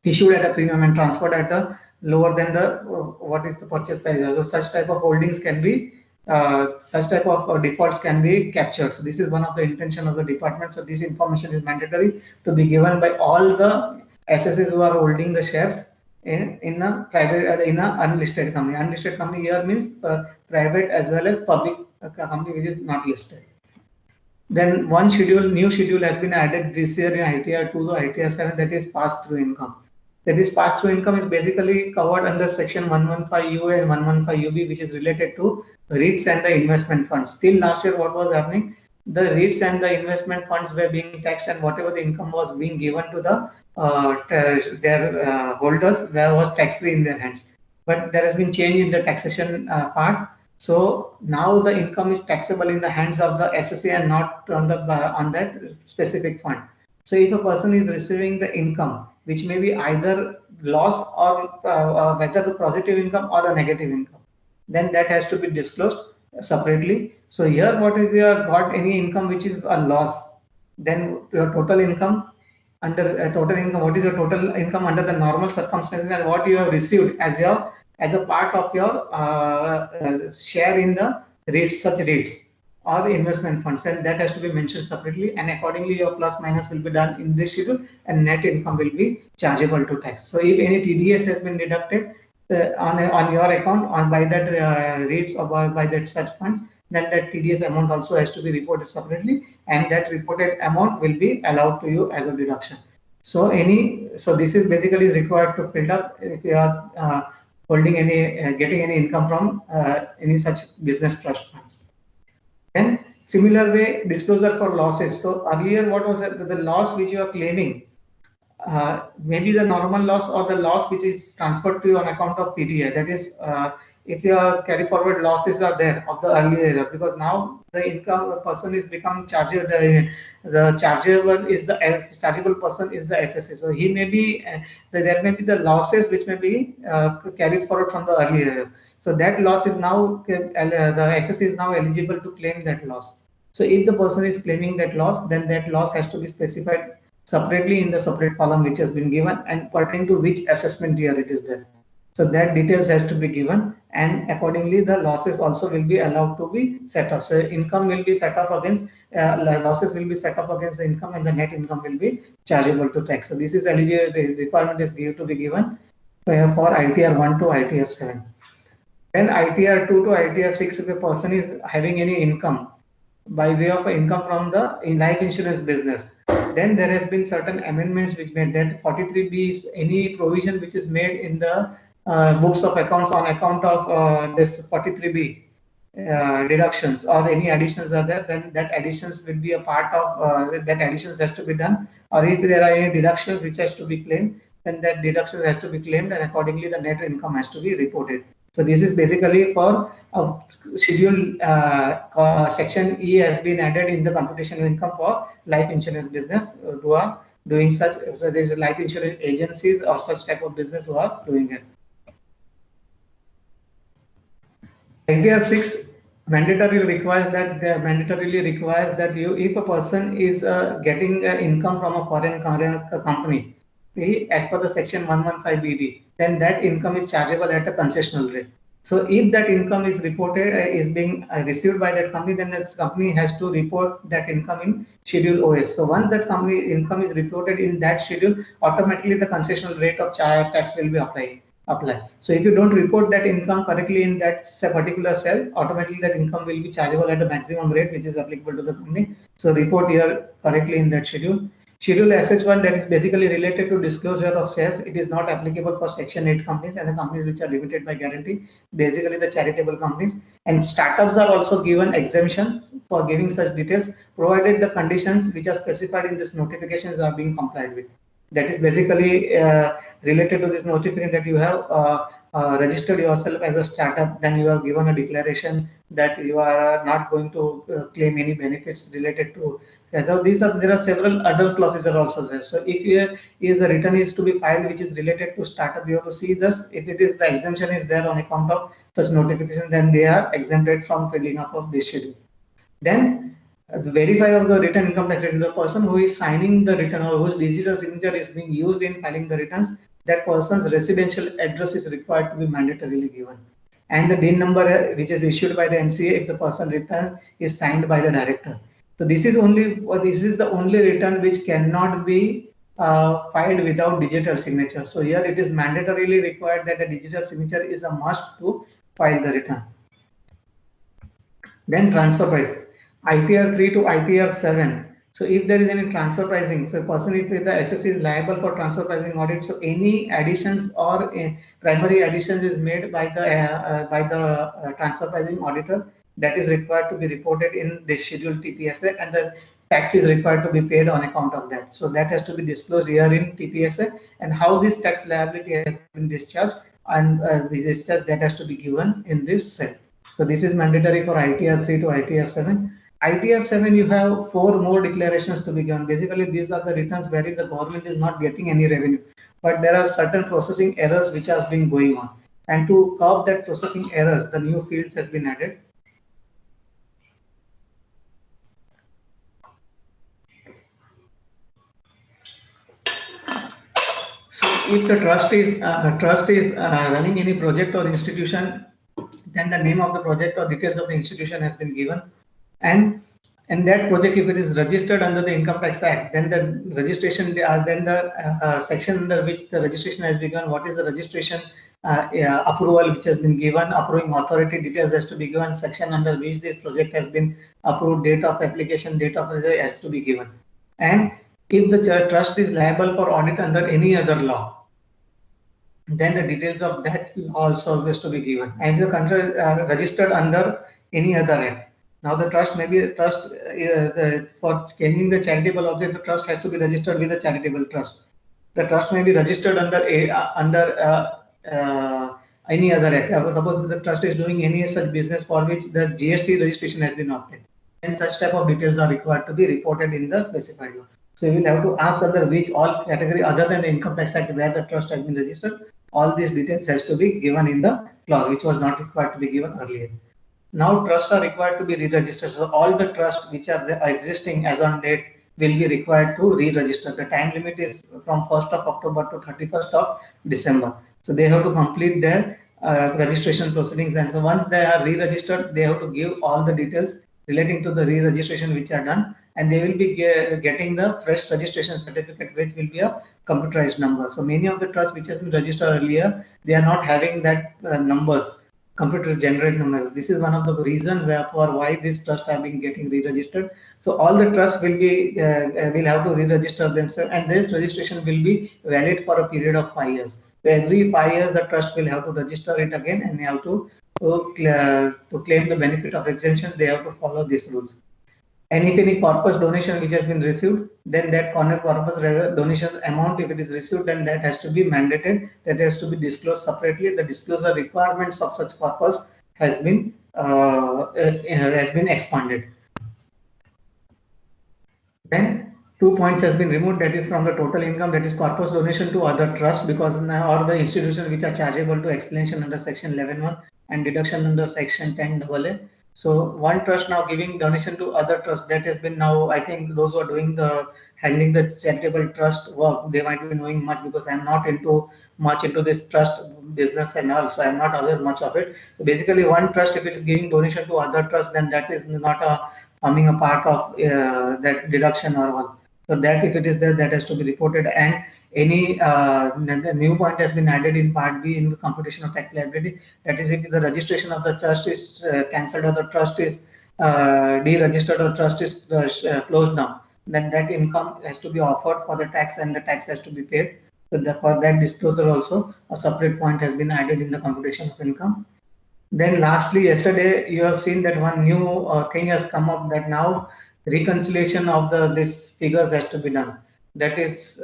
Speaker 1: issued at a premium and transferred at a lower than the what is the purchase price. So such type of holdings can be such type of defaults can be captured. So this is one of the intention of the department. So this information is mandatory to be given by all the SSs who are holding the shares in a private in a unlisted company. Unlisted company here means private as well as public company which is not listed. Then one schedule, new schedule has been added this year in ITR 2 to ITR 7, that is pass-through income. That is pass-through income is basically covered under section 115U and 115UB, which is related to REITs and the investment funds. Till last year, what was happening? The REITs and the investment funds were being taxed, and whatever the income was being given to the their holders was tax-free in their hands. But there has been change in the taxation part. So now the income is taxable in the hands of the SSA and not on the on that specific fund. So if a person is receiving the income, which may be either loss or whether the positive income or the negative income, then that has to be disclosed separately. So here, what is your got any income which is a loss, then your total income under total income, what is your total income under the normal circumstances, and what you have received as a part of your share in the REITs, such REITs or investment funds, and that has to be mentioned separately, and accordingly your plus minus will be done in this schedule, and net income will be chargeable to tax. So if any TDS has been deducted on your account on by that REITs or by that such funds, then that TDS amount also has to be reported separately, and that reported amount will be allowed to you as a deduction. So this is basically required to fill up if you are holding any getting any income from any such business trust funds. Then similar way, disclosure for losses. So earlier, what was the loss which you are claiming? Maybe the normal loss or the loss which is transferred to you on account of PTI. That is, if your carry forward losses are there of the earlier years, because now the income the person is become chargeable. The chargeable is the chargeable person is the SSA. So he may be there may be the losses which may be carried forward from the earlier years. So that loss is now the SSA is now eligible to claim that loss. So if the person is claiming that loss, then that loss has to be specified separately in the separate column which has been given and pertaining to which assessment year it is there. So that details has to be given, and accordingly the losses also will be allowed to be set off. So income will be set off against losses will be set off against the income, and the net income will be chargeable to tax. So this is eligible. The requirement is to be given for ITR 1 to ITR 7. Then ITR 2 to ITR 6, if a person is having any income by way of income from the life insurance business, then there has been certain amendments which made that 43B is any provision which is made in the books of accounts on account of this 43B deductions or any additions are there, then that additions will be a part of that additions has to be done, or if there are any deductions which has to be claimed, then that deduction has to be claimed, and accordingly the net income has to be reported. So this is basically for schedule section E has been added in the computational income for life insurance business who are doing such. So there is life insurance agencies or such type of business who are doing it. ITR 6 mandatorily requires that you, if a person is getting income from a foreign company, as per the section 115 BD, then that income is chargeable at a concessional rate. So if that income is reported, is being received by that company, then this company has to report that income in Schedule OS. So once that company income is reported in that schedule, automatically the concessional rate of tax will be apply. So if you don't report that income correctly in that particular cell, automatically that income will be chargeable at the maximum rate which is applicable to the company. So report here correctly in that schedule. Schedule SH1, that is basically related to disclosure of shares. It is not applicable for Section 8 companies and the companies which are limited by guarantee, basically the charitable companies. And startups are also given exemptions for giving such details, provided the conditions which are specified in this notifications are being complied with. That is basically related to this notification that you have registered yourself as a startup, then you have given a declaration that you are not going to claim any benefits related to. There are several other clauses are also there. So if the return is to be filed which is related to startup, you have to see this. If it is the exemption is there on account of such notification, then they are exempted from filling up of this schedule. Then the verify of the return income tax return, the person who is signing the return or whose digital signature is being used in filing the returns, that person's residential address is required to be mandatorily given. And the DIN number which is issued by the MCA if the person return is signed by the director. So this is the only return which cannot be filed without digital signature. So here it is mandatorily required that a digital signature is a must to file the return. Then transfer price. ITR 3 to ITR 7. So if there is any transfer pricing, so person if the SSC is liable for transfer pricing audit, so any additions or primary additions is made by the transfer pricing auditor, that is required to be reported in the schedule TPSA, and the tax is required to be paid on account of that. So that has to be disclosed here in TPSA, and how this tax liability has been discharged and the discharge that has to be given in this cell. So this is mandatory for ITR 3 to ITR 7. ITR 7, you have 4 more declarations to be given. Basically, these are the returns wherein the government is not getting any revenue, but there are certain processing errors which have been going on. And to curb that processing errors, the new fields has been added. So if the trust is running any project or institution, then the name of the project or details of the institution has been given. And that project, if it is registered under the Income Tax Act, then the registration, then the section under which the registration has been given, what is the registration approval which has been given, approving authority details has to be given, section under which this project has been approved, date of application, date of has to be given. And if the trust is liable for audit under any other law, then the details of that also has to be given. And the country registered under any other act. Now the trust may be a trust for claiming the charitable object. The trust has to be registered with the charitable trust. The trust may be registered under any other act. Suppose the trust is doing any such business for which the GST registration has been obtained, then such type of details are required to be reported in the specified law. So you will have to ask under which all category other than the Income Tax Act where the trust has been registered. All these details has to be given in the clause, which was not required to be given earlier. Now trusts are required to be re-registered. So all the trusts which are existing as on date will be required to re-register. The time limit is from 1st of October to 31st of December. So they have to complete their registration proceedings, and so once they are re-registered, they have to give all the details relating to the re-registration which are done, and they will be getting the fresh registration certificate, which will be a computerized number. So many of the trusts which has been registered earlier, they are not having that numbers, computer generated numbers. This is one of the reasons for why these trusts are being getting re-registered. So all the trusts will be will have to re-register themselves, and this registration will be valid for a period of 5 years. So every 5 years, the trust will have to register it again, and they have to claim the benefit of exemption. They have to follow these rules. And if any corpus donation which has been received, then that corpus donation amount, if it is received, then that has to be mandated. That has to be disclosed separately. The disclosure requirements of such corpus has been expanded. Then 2 points has been removed. That is from the total income. That is corpus donation to other trust, because or the institution which are chargeable to explanation under section 11(1) and deduction under section 10AA. So one trust now giving donation to other trust, that has been now, I think those who are doing the handling the charitable trust work, they might be knowing much, because I'm not into much into this trust business and all, so I'm not aware much of it. So basically one trust, if it is giving donation to other trust, then that is not a forming a part of that deduction or all. So that if it is there, that has to be reported. And any the new point has been added in part B in the computation of tax liability. That is, if the registration of the trust is cancelled, or the trust is deregistered, or trust is closed down, then that income has to be offered for the tax, and the tax has to be paid. So for that disclosure also, a separate point has been added in the computation of income. Then lastly, yesterday you have seen that one new thing has come up, that now reconciliation of this figures has to be done. That is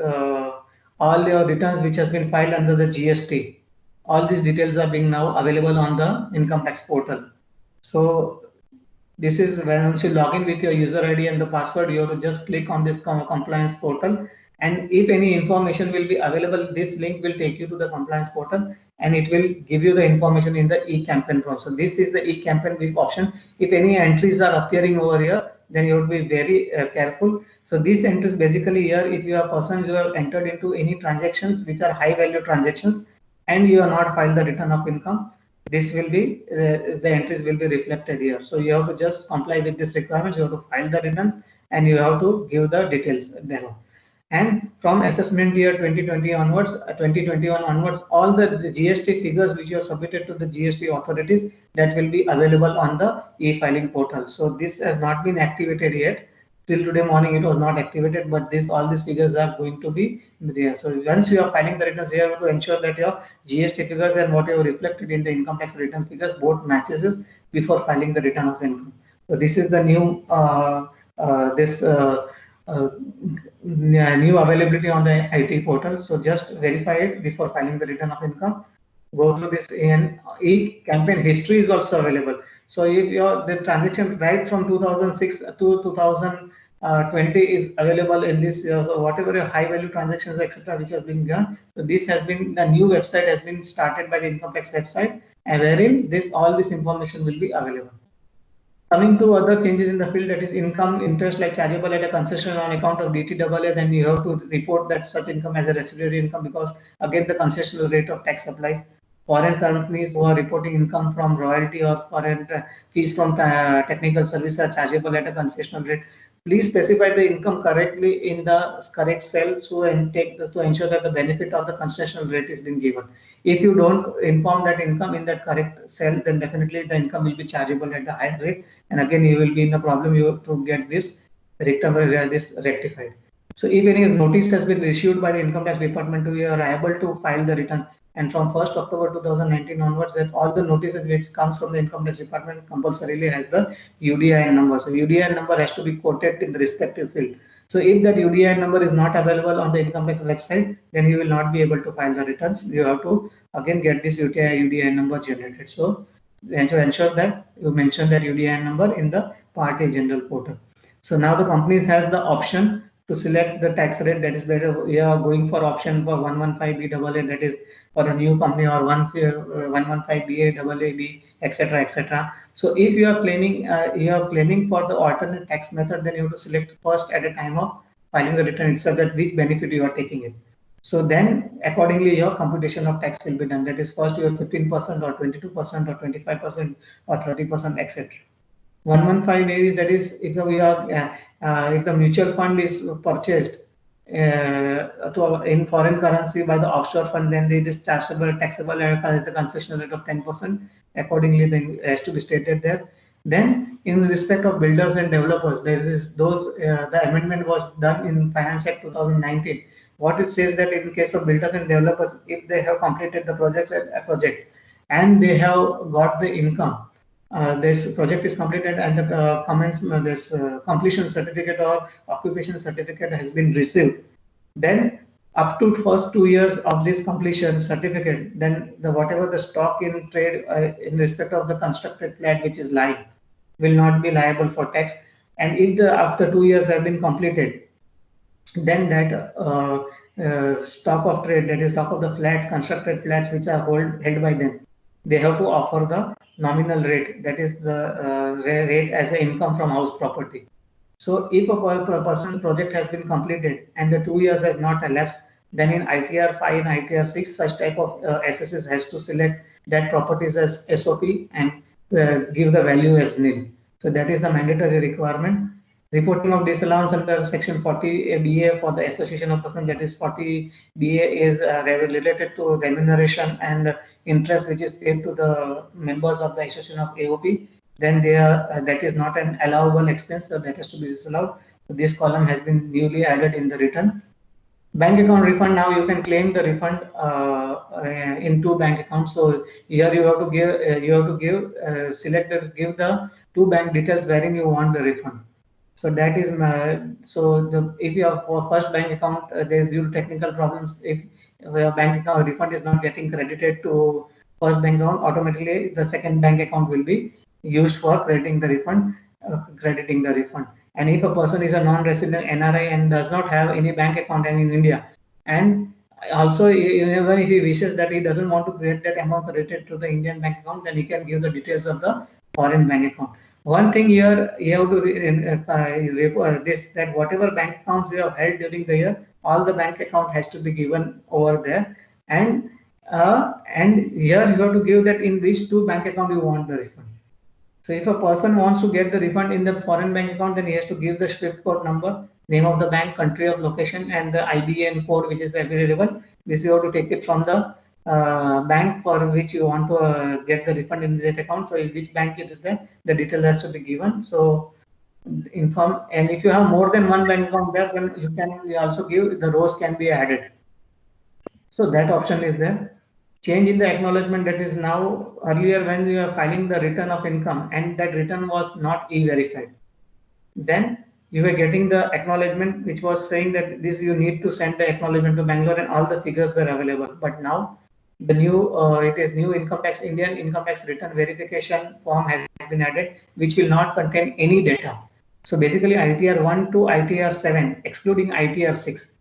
Speaker 1: all your returns which has been filed under the GST. All these details are being now available on the income tax portal. So this is when once you log in with your user ID and the password, you have to just click on this compliance portal. And if any information will be available, this link will take you to the compliance portal, and it will give you the information in the e-campaign form. So this is the e-campaign option. If any entries are appearing over here, then you would be very careful. So these entries basically here, if you are persons who have entered into any transactions which are high value transactions, and you have not filed the return of income, this will be the entries will be reflected here. So you have to just comply with this requirements. You have to file the returns, and you have to give the details thereof. And from assessment year 2020 onwards, 2021 onwards, all the GST figures which you have submitted to the GST authorities, that will be available on the e-filing portal. So this has not been activated yet. Till today morning it was not activated, but all these figures are going to be there. So once you are filing the returns, you have to ensure that your GST figures and what you have reflected in the income tax return figures both matches before filing the return of income. So this is the new new availability on the IT portal. So just verify it before filing the return of income. Go through this, and e-campaign history is also available. So if the transaction right from 2006 to 2020 is available in this, so whatever your high value transactions etc. which has been done, so this has been, the new website has been started by the income tax website, and wherein all this information will be available. Coming to other changes in the field, that is income interest like chargeable at a concession on account of DTAA, then you have to report that such income as a residuary income, because again the concessional rate of tax applies. Foreign companies who are reporting income from royalty or foreign fees from technical service are chargeable at a concessional rate. Please specify the income correctly in the correct cell, so and take this to ensure that the benefit of the concessional rate is being given. If you don't inform that income in that correct cell, then definitely the income will be chargeable at the higher rate, and again you will be in the problem. You have to get this rectified. So if any notice has been issued by the income tax department, you are able to file the return. And from 1st October 2019 onwards, that all the notices which comes from the income tax department compulsorily has the UDIN number. So UDIN number has to be quoted in the respective field. So if that UDIN number is not available on the income tax website, then you will not be able to file the returns. You have to again get this UDIN number generated. So and to ensure that you mention that UDIN number in the Part A general portal. So now the companies have the option to select the tax rate, that is better. We are going for option for 115BAA, that is for a new company, or 115BAAB, etc., etc. So if you are claiming for the alternate tax method, then you have to select first at a time of filing the return itself that which benefit you are taking it. So then accordingly your computation of tax will be done. That is first your 15% or 22% or 25% or 30%, etc. 115 is, that is if we are if the mutual fund is purchased in foreign currency by the offshore fund, then it is chargeable taxable at the concessional rate of 10%. Accordingly, then it has to be stated there. Then in respect of builders and developers, there is the amendment was done in Finance Act 2019. What it says that in case of builders and developers, if they have completed the project and they have got the income, this project is completed and the completion certificate or occupation certificate has been received, then up to first 2 years of this completion certificate, then whatever the stock in trade in respect of the constructed flat which is lying will not be liable for tax. And if after 2 years have been completed, then that stock of trade, that is stock of the flats, constructed flats which are held by them, they have to offer the nominal rate, that is the rate as an income from house property. So if a person's project has been completed and the 2 years has not elapsed, then in ITR 5 and ITR 6, such type of SSS has to select that properties as SOP and give the value as nil. So that is the mandatory requirement. Reporting of disallowance under section 40 BA for the association of person, that is 40 BA is related to remuneration and interest which is paid to the members of the association of AOP. Then they are that is not an allowable expense, so that has to be disallowed. So this column has been newly added in the return. Bank account refund, now you can claim the refund in two bank accounts. So here you have to give the two bank details wherein you want the refund. So that is if you have for first bank account there is due to technical problems, if bank account refund is not getting credited to first bank account, automatically the second bank account will be used for crediting the refund. And if a person is a non-resident NRI and does not have any bank account in India, and also even if he wishes that he doesn't want to get that amount credited to the Indian bank account, then he can give the details of the foreign bank account. One thing here you have to this, that whatever bank accounts you have held during the year, all the bank account has to be given over there, and here you have to give that in which two bank account you want the refund. So if a person wants to get the refund in the foreign bank account, then he has to give the SWIFT code number, name of the bank, country of location, and the IBAN code which is available. This you have to take it from the bank for which you want to get the refund in that account. So in which bank it is there, the detail has to be given. So inform, and if you have more than one bank account there, then you can also give, the rows can be added. So that option is there. Change in the acknowledgement, that is now, earlier when you are filing the return of income and that return was not e-verified, then you were getting the acknowledgement which was saying that this you need to send the acknowledgement to Bangalore and all the figures were available. But now the new it is new income tax, Indian income tax return verification form has been added, which will not contain any data. So basically ITR 1 to ITR 7 excluding ITR 6,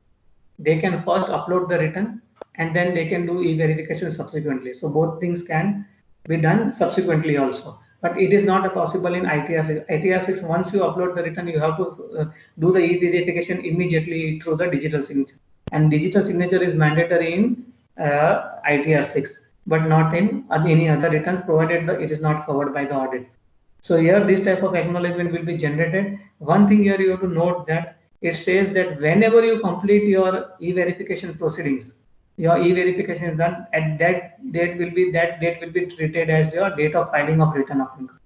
Speaker 1: they can first upload the return and then they can do e-verification subsequently. So both things can be done subsequently also. But it is not possible in ITR 6. ITR 6, once you upload the return, you have to do the e-verification immediately through the digital signature. And digital signature is mandatory in ITR 6, but not in any other returns, provided that it is not covered by the audit. So here this type of acknowledgement will be generated. One thing here you have to note that it says that whenever you complete your e-verification proceedings, your e-verification is done, at that date will be treated as your date of filing of return of income.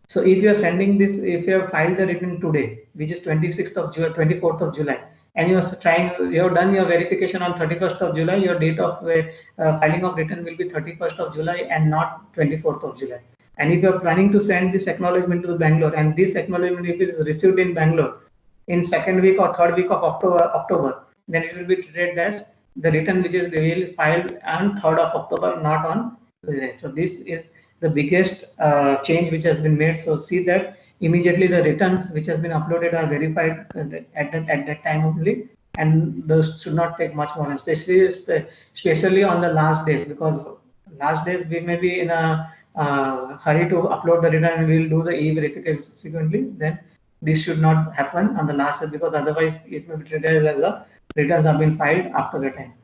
Speaker 1: So if you are sending this, if you have filed the return today, which is 26th of July, 24th of July, and you have done your verification on 31st of July, your date of filing of return will be 31st of July and not 24th of July. And if you are planning to send this acknowledgement to Bangalore, and this acknowledgement, if it is received in Bangalore in second week or third week of October, then it will be treated as the return which is really filed on 3rd of October, not on today. So this is the biggest change which has been made. So see that immediately the returns which has been uploaded are verified at that time only, and those should not take much more, especially on the last days, because last days we may be in a hurry to upload the return and we will do the e-verification subsequently. Then this should not happen on the last day, because otherwise it may be treated as the returns have been filed after the time.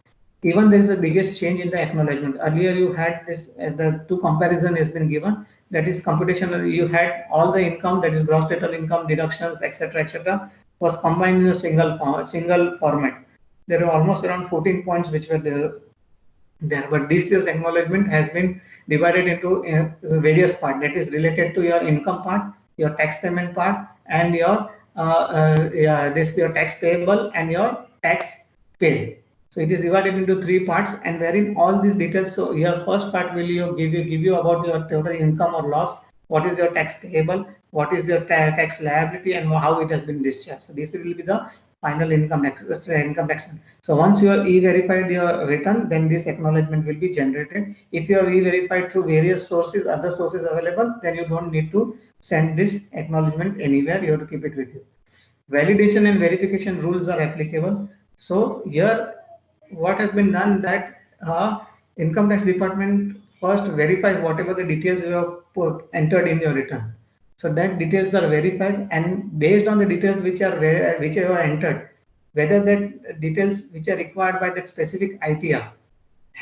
Speaker 1: Even there is a biggest change in the acknowledgement. Earlier you had this, the two comparison has been given, that is computation. You had all the income, that is gross total income, deductions, etc., was combined in a single format. There are almost around 14 points which were there. But this year's acknowledgement has been divided into various parts, that is related to your income part, your tax payment part, and your your tax payable and your tax paid. So it is divided into three parts, and wherein all these details. So your first part will give you about your total income or loss, what is your tax payable, what is your tax liability, and how it has been discharged. So this will be the final income tax. So once you have e-verified your return, then this acknowledgement will be generated. If you have e-verified through various sources, other sources available, then you don't need to send this acknowledgement anywhere. You have to keep it with you. Validation and verification rules are applicable. So here what has been done, that income tax department first verifies whatever the details you have entered in your return. So that details are verified, and based on the details which you have entered, whether that details which are required by that specific ITR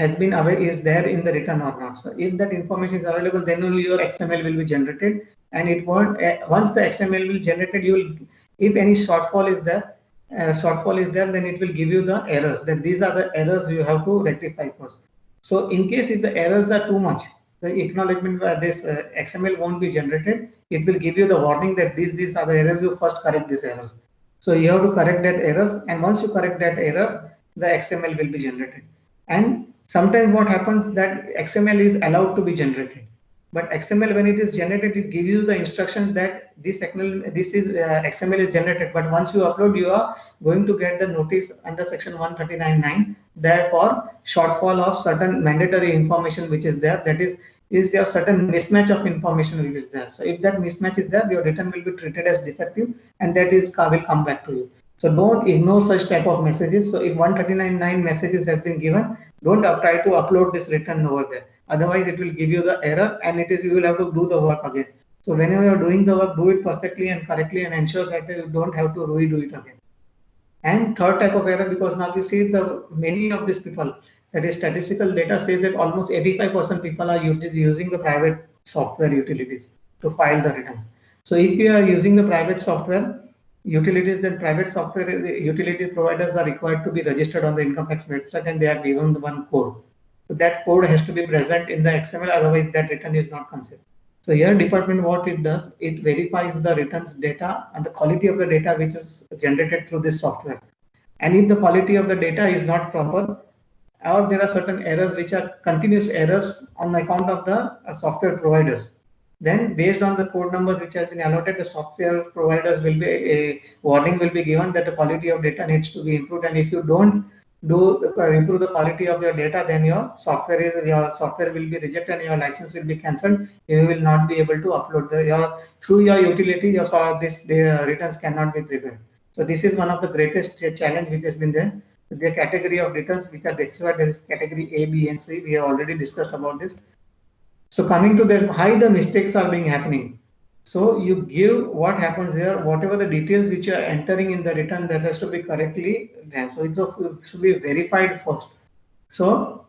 Speaker 1: has been is there in the return or not. So if that information is available, then only your XML will be generated, and it won't. Once the XML will be generated, you will, if any shortfall is there, then it will give you the errors. Then these are the errors you have to rectify first. So in case if the errors are too much, the acknowledgement this XML won't be generated. It will give you the warning that these are the errors. You first correct these errors. So you have to correct that errors, and once you correct that errors, the XML will be generated. And sometimes what happens that XML is allowed to be generated, but XML, when it is generated, it gives you the instruction that this XML is generated. But once you upload, you are going to get the notice under section 139.9, therefore shortfall of certain mandatory information which is there, that is there certain mismatch of information which is there. So if that mismatch is there, your return will be treated as defective, and that will come back to you. So don't ignore such type of messages. So if 139.9 messages has been given, don't try to upload this return over there. Otherwise, it will give you the error, and you will have to do the work again. So whenever you are doing the work, do it perfectly and correctly, and ensure that you don't have to redo it again. And third type of error, because now we see many of these people, that is statistical data says that almost 85% people are using the private software utilities to file the returns. So if you are using the private software utilities, then private software utility providers are required to be registered on the income tax website, and they are given one code. So that code has to be present in the XML, otherwise that return is not considered. So here department, what it does, it verifies the returns data and the quality of the data which is generated through this software. And if the quality of the data is not proper, or there are certain errors which are continuous errors on account of the software providers, then based on the code numbers which has been allotted, the software providers will be, a warning will be given that the quality of data needs to be improved. And if you don't improve the quality of your data, then your software will be rejected and your license will be cancelled. You will not be able to upload through your utility. The returns cannot be prepared. So this is one of the greatest challenge which has been there. The category of returns which are described as category A, B, and C. We have already discussed about this. So coming to that, how the mistakes are being happening. So you give what happens here, whatever the details which you are entering in the return, that has to be correctly done. So it should be verified first. So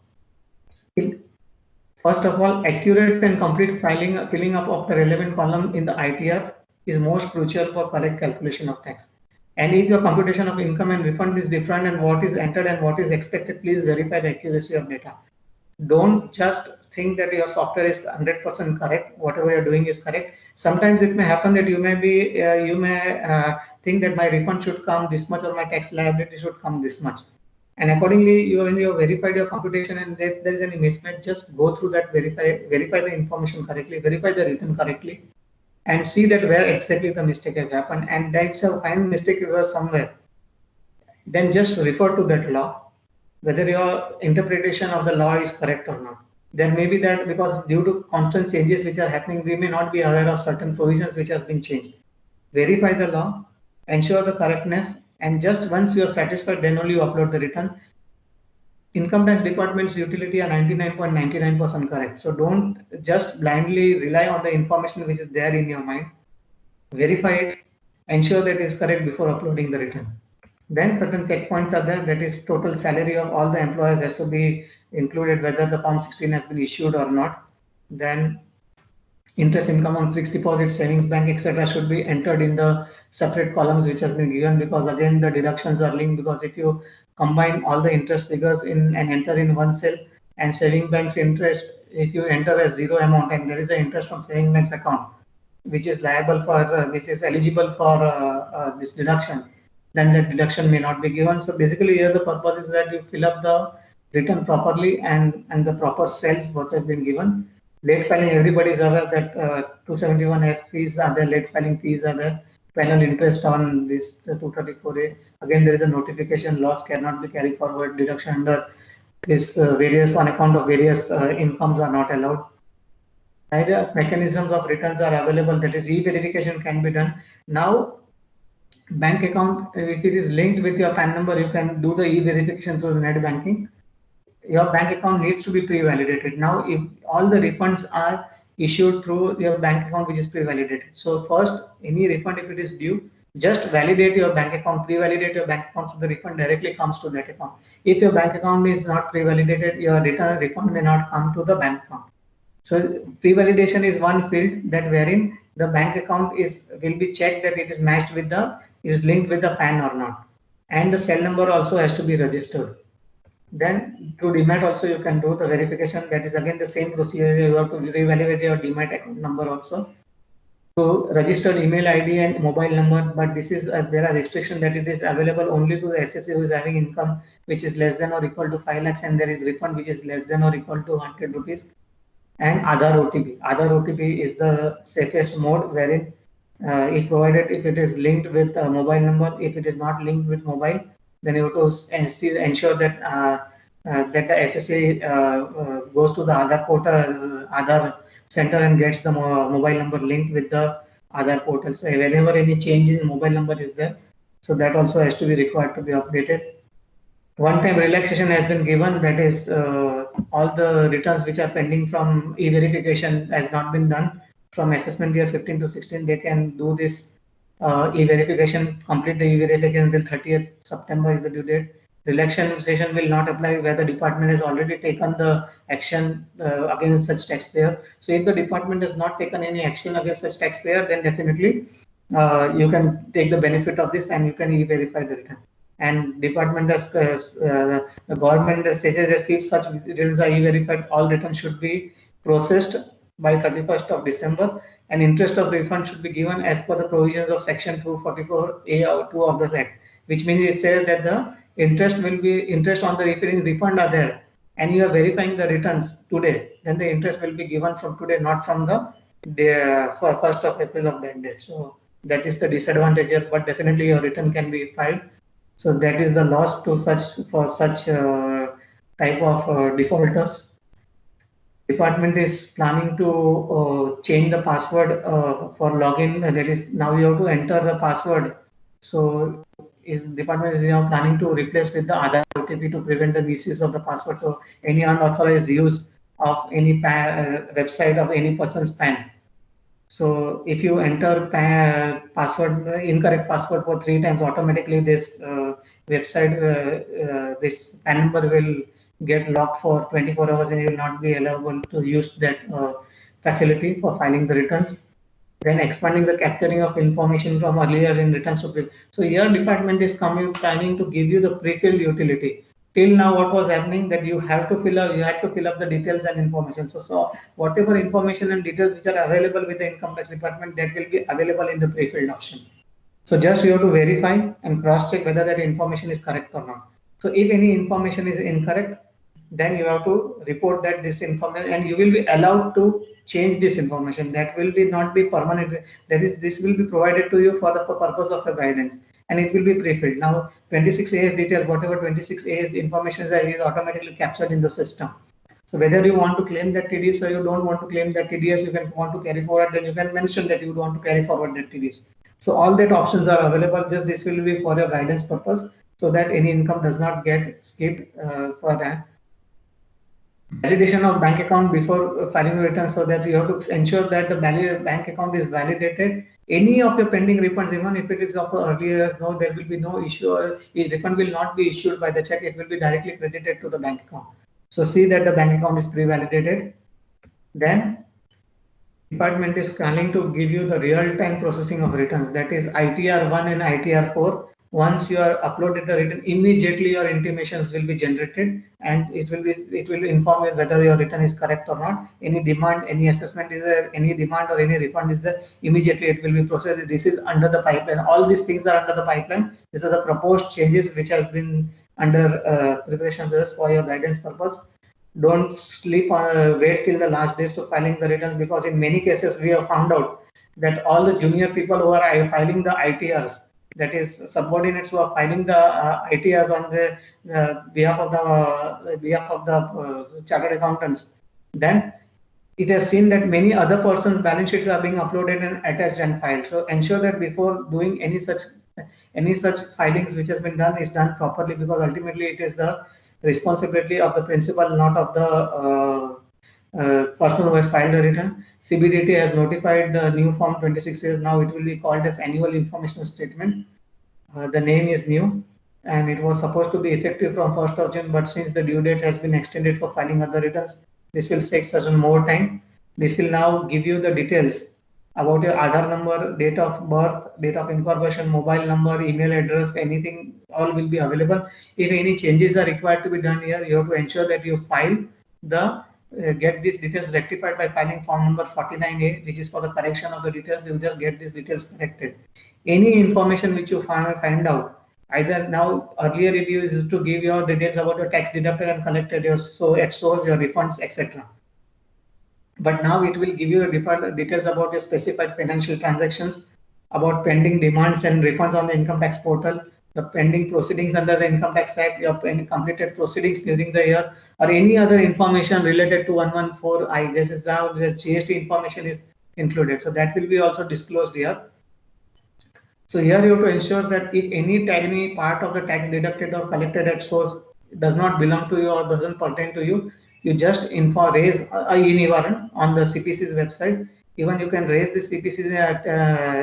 Speaker 1: first of all, accurate and complete filling up of the relevant column in the ITRs is most crucial for correct calculation of tax. And if your computation of income and refund is different and what is entered and what is expected, please verify the accuracy of data. Don't just think that your software is 100% correct, whatever you're doing is correct. Sometimes it may happen that you may think that my refund should come this much or my tax liability should come this much. And accordingly, when you have verified your computation and if there is any mismatch, just go through that, verify the information correctly, verify the return correctly, and see that where exactly the mistake has happened. And that's a fine mistake if you are somewhere, then just refer to that law, whether your interpretation of the law is correct or not. There may be that because due to constant changes which are happening, we may not be aware of certain provisions which has been changed. Verify the law, ensure the correctness, and just once you are satisfied, then only you upload the return. Income tax department's utility are 99.99% correct. So don't just blindly rely on the information which is there in your mind. Verify it, ensure that it is correct before uploading the return. Then certain checkpoints are there, that is total salary of all the employees has to be included, whether the Form 16 has been issued or not. Then interest income on fixed deposit, savings bank, etc. should be entered in the separate columns which has been given, because again the deductions are linked, because if you combine all the interest figures in and enter in one cell, and saving bank's interest, if you enter a zero amount and there is an interest from saving bank's account which is liable for which is eligible for this deduction, then the deduction may not be given. So basically here the purpose is that you fill up the return properly and the proper cells what has been given. Late filing, everybody is aware that 271F fees are there, late filing fees are there, penal interest on this 234A. Again, there is a notification, loss cannot be carried forward, deduction under this various on account of various incomes are not allowed. Either mechanisms of returns are available, that is e-verification can be done. Now, bank account, if it is linked with your PAN number, you can do the e-verification through the net banking. your bank account needs to be pre-validated. Now, if all the refunds are issued through your bank account which is pre-validated, so first any refund if it is due, just validate your bank account, pre-validate your bank account so the refund directly comes to that account. If your bank account is not pre-validated, your return refund may not come to the bank account. So pre-validation is one field that wherein the bank account will be checked that it is matched with is linked with the PAN or not, and the cell number also has to be registered. Then through Demat also you can do the verification. That is again the same procedure. You have to revalidate your Demat account number also. So registered email ID and mobile number, but this is there are restrictions that it is available only to the SSA who is having income which is less than or equal to 5 lakhs, and there is refund which is less than or equal to 100 rupees. And Aadhaar OTP. Aadhaar OTP is the safest mode wherein if provided if it is linked with a mobile number. If it is not linked with mobile, then you have to ensure that that the SSA goes to the Aadhaar portal, Aadhaar center, and gets the mobile number linked with the Aadhaar portal. So whenever any change in mobile number is there, so that also has to be required to be updated. One-time relaxation has been given, that is all the returns which are pending from e-verification has not been done from assessment year 15 to 16. They can do this e-verification, complete the e-verification until 30th September is the due date. Relaxation will not apply where the department has already taken the action against such taxpayer. So if the department has not taken any action against such taxpayer, then definitely you can take the benefit of this and you can e-verify the return. And department the government says that if such returns are e-verified, all returns should be processed by 31st of December, and interest of refund should be given as per the provisions of section 244A or 2 of the Act, which means it says that the interest on the refund are there, and you are verifying the returns today, then the interest will be given from today, not from the day, for 1st of April of that date. So that is the disadvantage here, but definitely your return can be filed. So that is the loss to such type of defaulters. Department is planning to change the password for login. That is, now you have to enter the password. So department is now planning to replace with the Aadhaar OTP to prevent the misuse of the password. So any unauthorized use of any website of any person's PAN. So if you enter incorrect password for 3 times, automatically this website, this PAN number will get locked for 24 hours and you will not be allowable to use that facility for filing the returns. Then expanding the capturing of information from earlier in returns to pre. So your department is planning to give you the pre-filled utility. Till now, what was happening that you had to fill up the details and information. So whatever information and details which are available with the income tax department, that will be available in the pre-filled option. So just you have to verify and cross-check whether that information is correct or not. So if any information is incorrect, then you have to report that this information, and you will be allowed to change this information. That will not be permanent. That is, this will be provided to you for the purpose of your guidance, and it will be pre-filled. Now 26AS details, whatever 26AS information is automatically captured in the system. So whether you want to claim that TDS or you don't want to claim that TDS, you want to carry forward, then you can mention that you want to carry forward that TDS. So all that options are available. Just this will be for your guidance purpose, so that any income does not get skipped for that. Validation of bank account before filing the return, so that you have to ensure that the bank account is validated. Any of your pending refunds, even if it is of earlier, no, there will be no issue. Refund will not be issued by the check. It will be directly credited to the bank account. So see that the bank account is pre-validated. Then department is planning to give you the real-time processing of returns. That is ITR 1 and ITR 4. Once you are uploaded the return, immediately your intimations will be generated, and it will inform you whether your return is correct or not. Any demand, any assessment is there, any demand or any refund is there, immediately it will be processed. This is under the pipeline. All these things are under the pipeline. These are the proposed changes which have been under preparation for your guidance purpose. Don't sleep on wait till the last days to filing the returns, because in many cases we have found out that all the junior people who are filing the ITRs, that is subordinates who are filing the ITRs on the behalf of the chartered accountants, then it has seen that many other persons' balance sheets are being uploaded and attached and filed. So ensure that before doing any such filings which has been done is done properly, because ultimately it is the responsibility of the principal, not of the person who has filed the return. CBDT has notified the new form 26 years. Now it will be called as annual information statement. The name is new and it was supposed to be effective from 1st of June, but since the due date has been extended for filing other returns, this will take certain more time. This will now give you the details about your Aadhaar number, date of birth, date of incorporation, mobile number, email address, anything, all will be available. If any changes are required to be done here, you have to ensure that you file the get these details rectified by filing form number 49A, which is for the correction of the details. You just get these details corrected. Any information which you find out, either now earlier it used to give your details about your tax deducted and collected, your at source, your refunds, etc. But now it will give you details about your specified financial transactions, about pending demands and refunds on the income tax portal, the pending proceedings under the Income Tax Act, your completed proceedings during the year, or any other information related to 114I. This is now the GST information is included. So that will be also disclosed here. So here you have to ensure that if any part of the tax deducted or collected at source does not belong to you or doesn't pertain to you, you just raise a e-Nivaran on the CPC's website. Even you can raise this CPC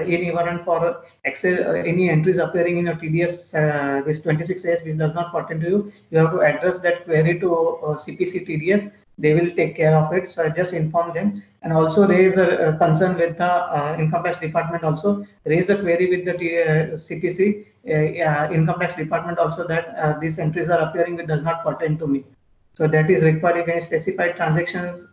Speaker 1: e-Nivaran for any entries appearing in your TDS, this 26A which does not pertain to you. You have to address that query to CPC TDS. They will take care of it. So just inform them and also raise a concern with the Income Tax Department. Also raise the query with the CPC Income Tax Department also that these entries are appearing which does not pertain to me. So that is required if any specified transactions,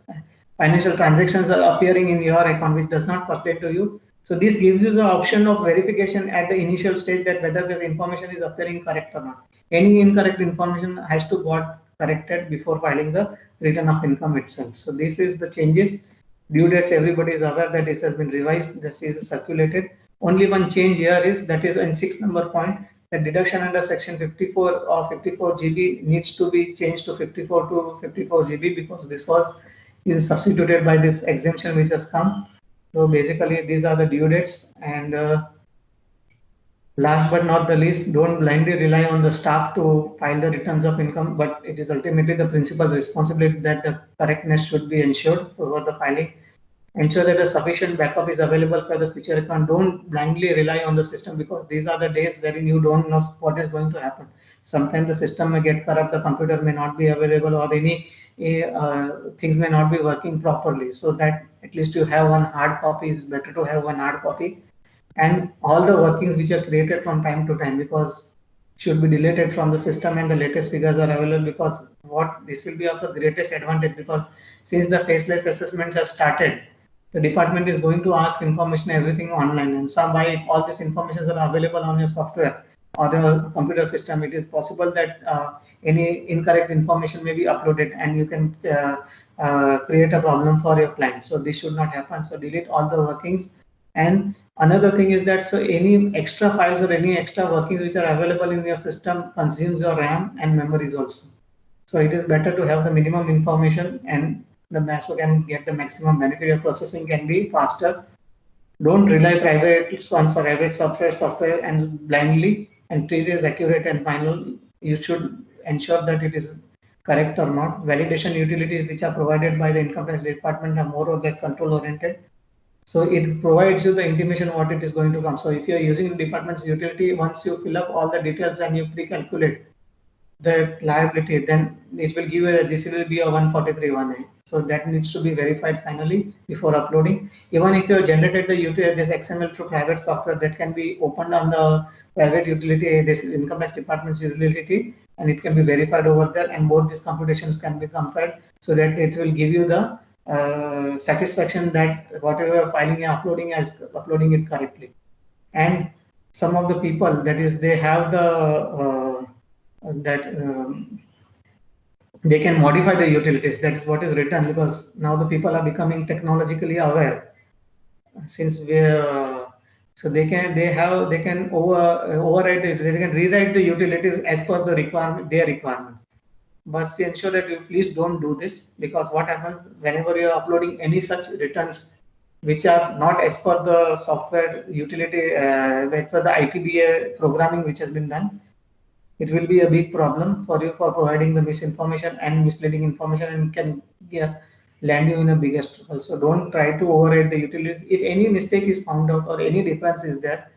Speaker 1: financial transactions are appearing in your account which does not pertain to you. So this gives you the option of verification at the initial stage that whether the information is appearing correct or not. Any incorrect information has to got corrected before filing the return of income itself. So this is the changes. Due dates, everybody is aware that this has been revised, this is circulated. Only one change here is that is in 6th number point, the deduction under section 54 or 54 GB needs to be changed to 54 to 54 GB because this was substituted by this exemption which has come. So basically these are the due dates. And last but not the least, don't blindly rely on the staff to file the returns of income, but it is ultimately the principal's responsibility that the correctness should be ensured for the filing. Ensure that a sufficient backup is available for the future account. Don't blindly rely on the system because these are the days wherein you don't know what is going to happen. Sometimes the system may get corrupt, the computer may not be available, or any things may not be working properly. So that at least you have one hard copy. It's better to have one hard copy. And all the workings which are created from time to time because should be deleted from the system and the latest figures are available because what this will be of the greatest advantage because since the faceless assessment has started, the department is going to ask information everything online and some by if all this information are available on your software or your computer system, it is possible that any incorrect information may be uploaded and you can create a problem for your client. So this should not happen. So delete all the workings. And another thing is that so any extra files or any extra workings which are available in your system consumes your RAM and memories also. So it is better to have the minimum information and the master can get the maximum benefit. Your processing can be faster. Don't rely on private software and blindly and treat it as accurate and final. You should ensure that it is correct or not. Validation utilities which are provided by the Income Tax Department are more or less control oriented. So it provides you the intimation what it is going to come. So if you are using the department's utility, once you fill up all the details and you pre-calculate the liability, then it will give you this will be a 143(1)(a). So that needs to be verified finally before uploading. Even if you have generated the utility, this XML through private software that can be opened on the private utility, this Income Tax Department's utility, and it can be verified over there, and both these computations can be compared so that it will give you the satisfaction that whatever you're filing and uploading it correctly. And some of the people that is they have the they can modify the utilities. That is what is written because now the people are becoming technologically aware. Since we so they can override it. They can rewrite the utilities as per the their requirement. But ensure that you please don't do this because what happens whenever you are uploading any such returns which are not as per the software utility, as per the ITBA programming which has been done, it will be a big problem for you for providing the misinformation and misleading information, and can, yeah, land you in a bigger trouble. So don't try to override the utilities. If any mistake is found out or any difference is there,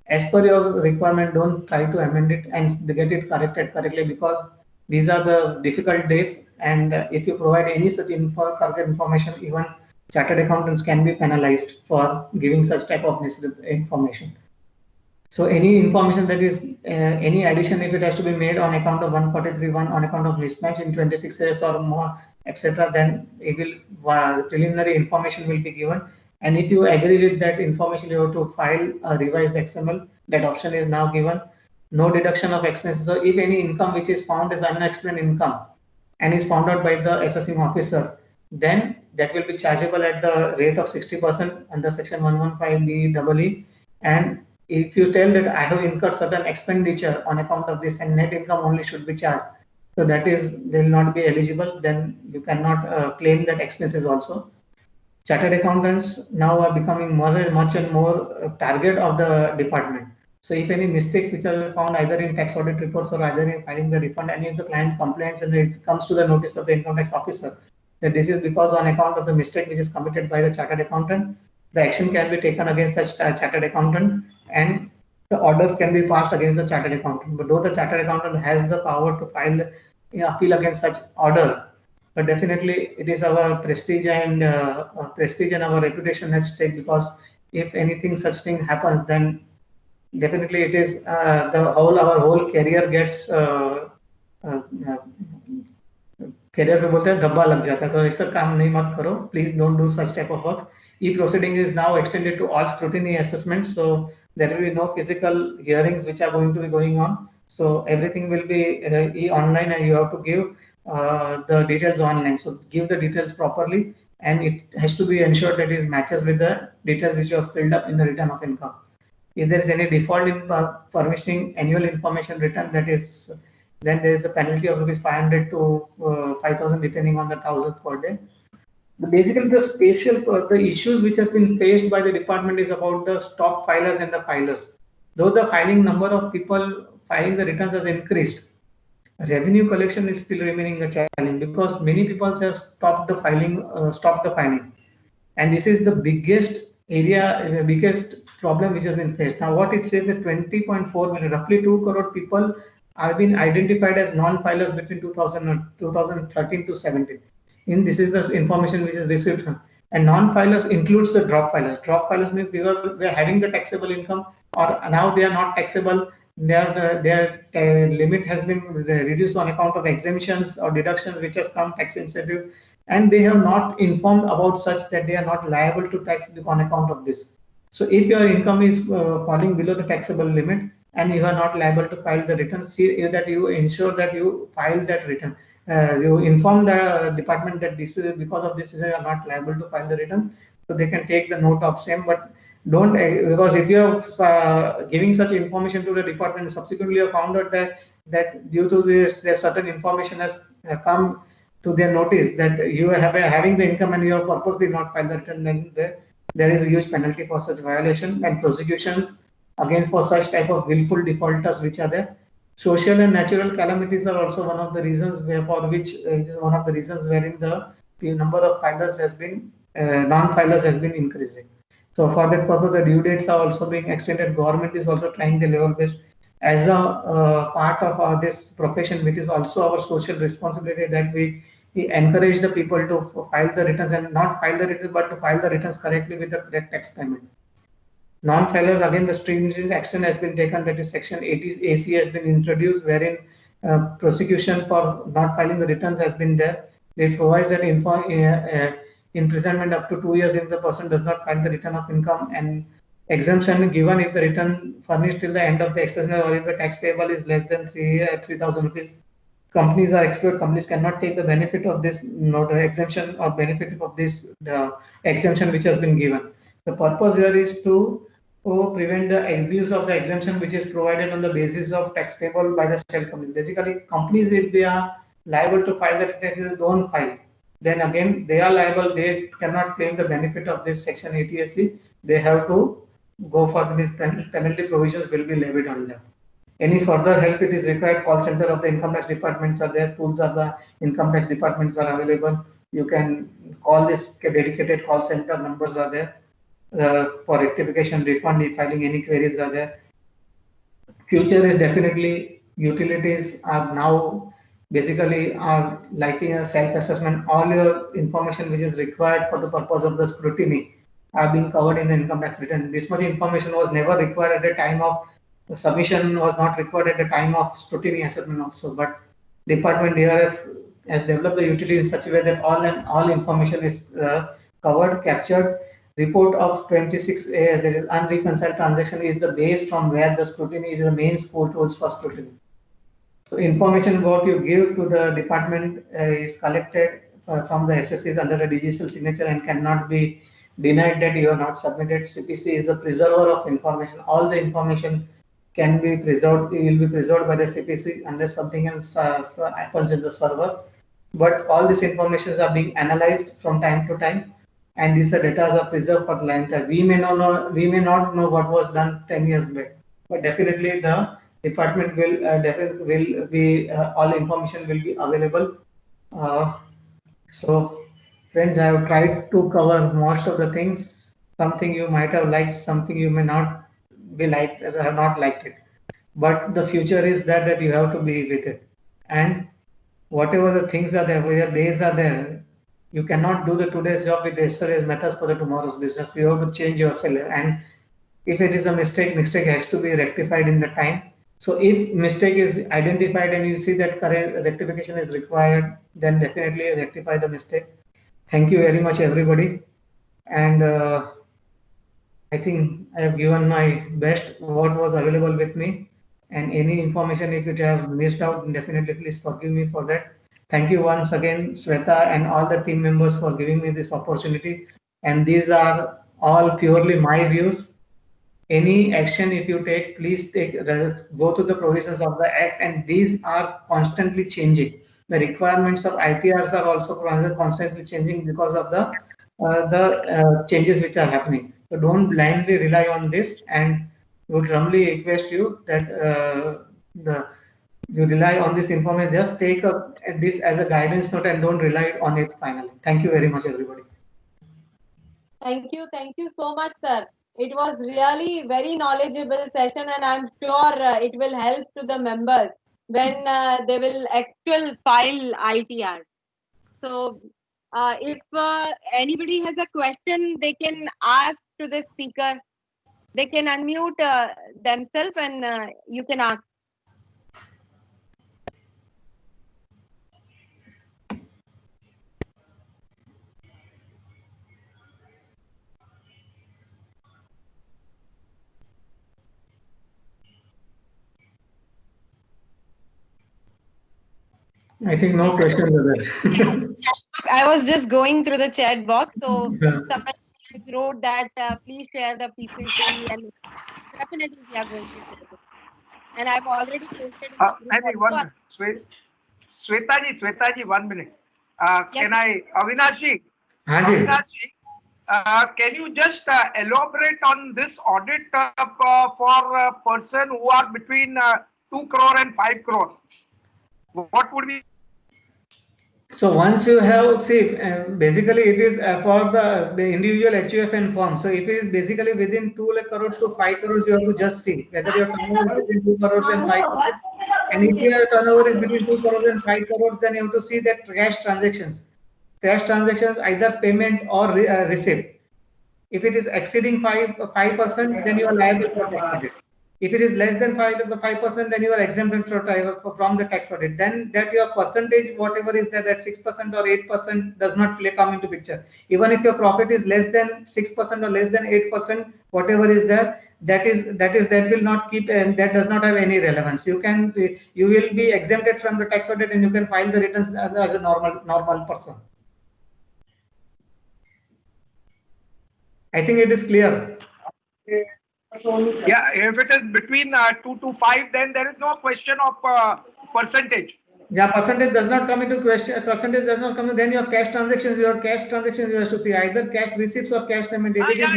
Speaker 1: as per your requirement, don't try to amend it and get it corrected correctly, because these are the difficult days. And if you provide any such correct information, even chartered accountants can be penalized for giving such type of misinformation. So any information that is any addition, if it has to be made on account of 143(1), on account of mismatch in 26 years or more, etc., then it will preliminary information will be given. And if you agree with that information, you have to file a revised XML. That option is now given. No deduction of expenses. So if any income which is found as unexplained income and is found out by the assessing officer, then that will be chargeable at the rate of 60% under section 115BEE. And if you tell that I have incurred certain expenditure on account of this and net income only should be charged, so that is, they will not be eligible, then you cannot claim that expenses also. Chartered accountants now are becoming more and much and more target of the department. So if any mistakes which are found either in tax audit reports or either in filing the refund, any of the client complaints and it comes to the notice of the income tax officer that this is because on account of the mistake which is committed by the chartered accountant, the action can be taken against such chartered accountant and the orders can be passed against the chartered accountant. But though the chartered accountant has the power to file appeal against such order, but definitely it is our prestige and our reputation at stake, because if anything such thing happens, then definitely it is our whole career gets career पे बोलते हैं धब्बा लग जाता है. तो ऐसा काम नहीं मत करो. Please don't do such type of works. E-proceeding is now extended to all scrutiny assessments, so there will be no physical hearings which are going to be going on. So everything will be online, and you have to give the details online. So give the details properly, and it has to be ensured that it matches with the details which you have filled up in the return of income. If there is any default in furnishing annual information return, that is, then there is a penalty of rupees 500 to 5,000 depending on the thousands per day. Basically, the issues which has been faced by the department is about the stop filers and the filers. Though the filing number of people filing the returns has increased, revenue collection is still remaining a challenge, because many people have stopped the filing, and this is the biggest area, the biggest problem which has been faced. Now, what it says that 20.4 million, roughly 2 crore people have been identified as non-filers between 2013 to 17. This is the information which is received. And non-filers includes the drop filers. Drop filers means we are having the taxable income, or now they are not taxable. Their limit has been reduced on account of exemptions or deductions which has come tax incentive, and they have not informed about such that they are not liable to tax on account of this. So if your income is falling below the taxable limit and you are not liable to file the return, see that you ensure that you file that return. You inform the department that this is because of this you are not liable to file the return, so they can take the note of same. But don't, because if you are giving such information to the department, subsequently you have found out that due to this, there certain information has come to their notice that you are having the income and you have purposely not filed the return, then there is a huge penalty for such violation, and prosecutions against for such type of willful defaulters which are there. Social and natural calamities are also one of the reasons it is one of the reasons wherein the number of filers has been non-filers has been increasing. So for that purpose, the due dates are also being extended. Government is also trying the level best as a part of this profession, which is also our social responsibility, that we encourage the people to file the returns, and not file the returns, but to file the returns correctly with the correct tax payment. Non-filers, again, the stringent action has been taken, that is section 80 AC has been introduced, wherein prosecution for not filing the returns has been there. It provides that imprisonment up to 2 years if the person does not file the return of income, and exemption given if the return furnished till the end of the exceptional, or if the tax payable is less than 3,000 rupees. Companies are excluded. Companies cannot take the benefit of this exemption or benefit of this exemption which has been given. The purpose here is to prevent the abuse of the exemption which is provided on the basis of tax payable by the shell company. Basically, companies, if they are liable to file the taxes, don't file, then again they are liable. They cannot claim the benefit of this section 80SC. They have to go for these penalty provisions will be levied on them. Any further help it is required, call center of the income tax departments are there, tools of the income tax departments are available. You can call this dedicated call center, numbers are there for rectification, refund, e-filing, any queries are there. Future is definitely utilities are now basically are liking a self-assessment. All your information which is required for the purpose of the scrutiny are being covered in the income tax return. This much information was never required at the time of the submission, was not required at the time of scrutiny assessment also. But Department DRS has developed the utility in such a way that all information is covered, captured. Report of 26A, that is unreconciled transaction, is the base from where the scrutiny is the main score tools for scrutiny. So information what you give to the department is collected from the SSCs under a digital signature and cannot be denied that you have not submitted. CPC is a preserver of information. All the information can be preserved, it will be preserved by the CPC unless something else happens in the server. But all these informations are being analyzed from time to time, and these data are preserved for the long time. We may not know what was done 10 years back, but definitely the department will definitely will be all information will be available. So friends, I have tried to cover most of the things. Something you might have liked, something you may not be liked, have not liked it. But the future is that you have to be with it. And whatever the things are there, where days are there, you cannot do the today's job with yesterday's methods for the tomorrow's business. You have to change yourself. And if it is a mistake, mistake has to be rectified in the time. So if mistake is identified and you see that correct rectification is required, then definitely rectify the mistake. Thank you very much, everybody. And I think I have given my best what was available with me. And any information if it have missed out, definitely please forgive me for that. Thank you once again, Sweta and all the team members for giving me this opportunity. And these are all purely my views. Any action if you take, please go to the provisions of the act, and these are constantly changing. The requirements of ITRs are also constantly changing because of the changes which are happening. So don't blindly rely on this, and would humbly request you that you rely on this information. Just take this as a guidance note and don't rely on it finally. Thank you very much, everybody.
Speaker 2: Thank you so much, sir. It was really very knowledgeable session, and I'm sure it will help to the members when they will actual file ITR. So, if anybody has a question, they can ask to the speaker. They can unmute themselves, and you can ask.
Speaker 1: I think no questions are there.
Speaker 2: I was just going through the chat box, so
Speaker 1: Yeah.
Speaker 2: somebody has wrote that please share the PPT, and definitely we are going to share it. And I've already posted in the group.
Speaker 3: Maybe
Speaker 2: also.
Speaker 3: 1 minute. Swetaji, 1 minute.
Speaker 2: Yes.
Speaker 3: Can I, Avinashi?
Speaker 1: Haji.
Speaker 3: Avinashi, can you just elaborate on this audit for a person who are between 2 crore and 5 crore? What would be?
Speaker 1: So once you have, see, basically it is for the individual HUFN form. So if it is basically within 2 lakh crores to 5 crores, you have to just see whether your turnover is between 2 crores and 5 crores. And if your turnover is between 2 crores and 5 crores, then you have to see that cash transactions. Cash transactions, either payment or receipt. If it is exceeding 5%, then you are liable for tax audit. If it is less than 5%, then you are exempted from the tax audit. Then that your percentage, whatever is there, that 6% or 8% does not come into picture. Even if your profit is less than 6% or less than 8%, whatever is there, that will not keep, and that does not have any relevance. You will be exempted from the tax audit, and you can file the returns as a normal person. I think it is clear.
Speaker 3: Yeah, if it is between 2 to 5, then there is no question of percentage.
Speaker 1: Yeah, percentage does not come into question. Percentage does not come. Then your cash transactions you have to see either cash receipts or cash payment. If it is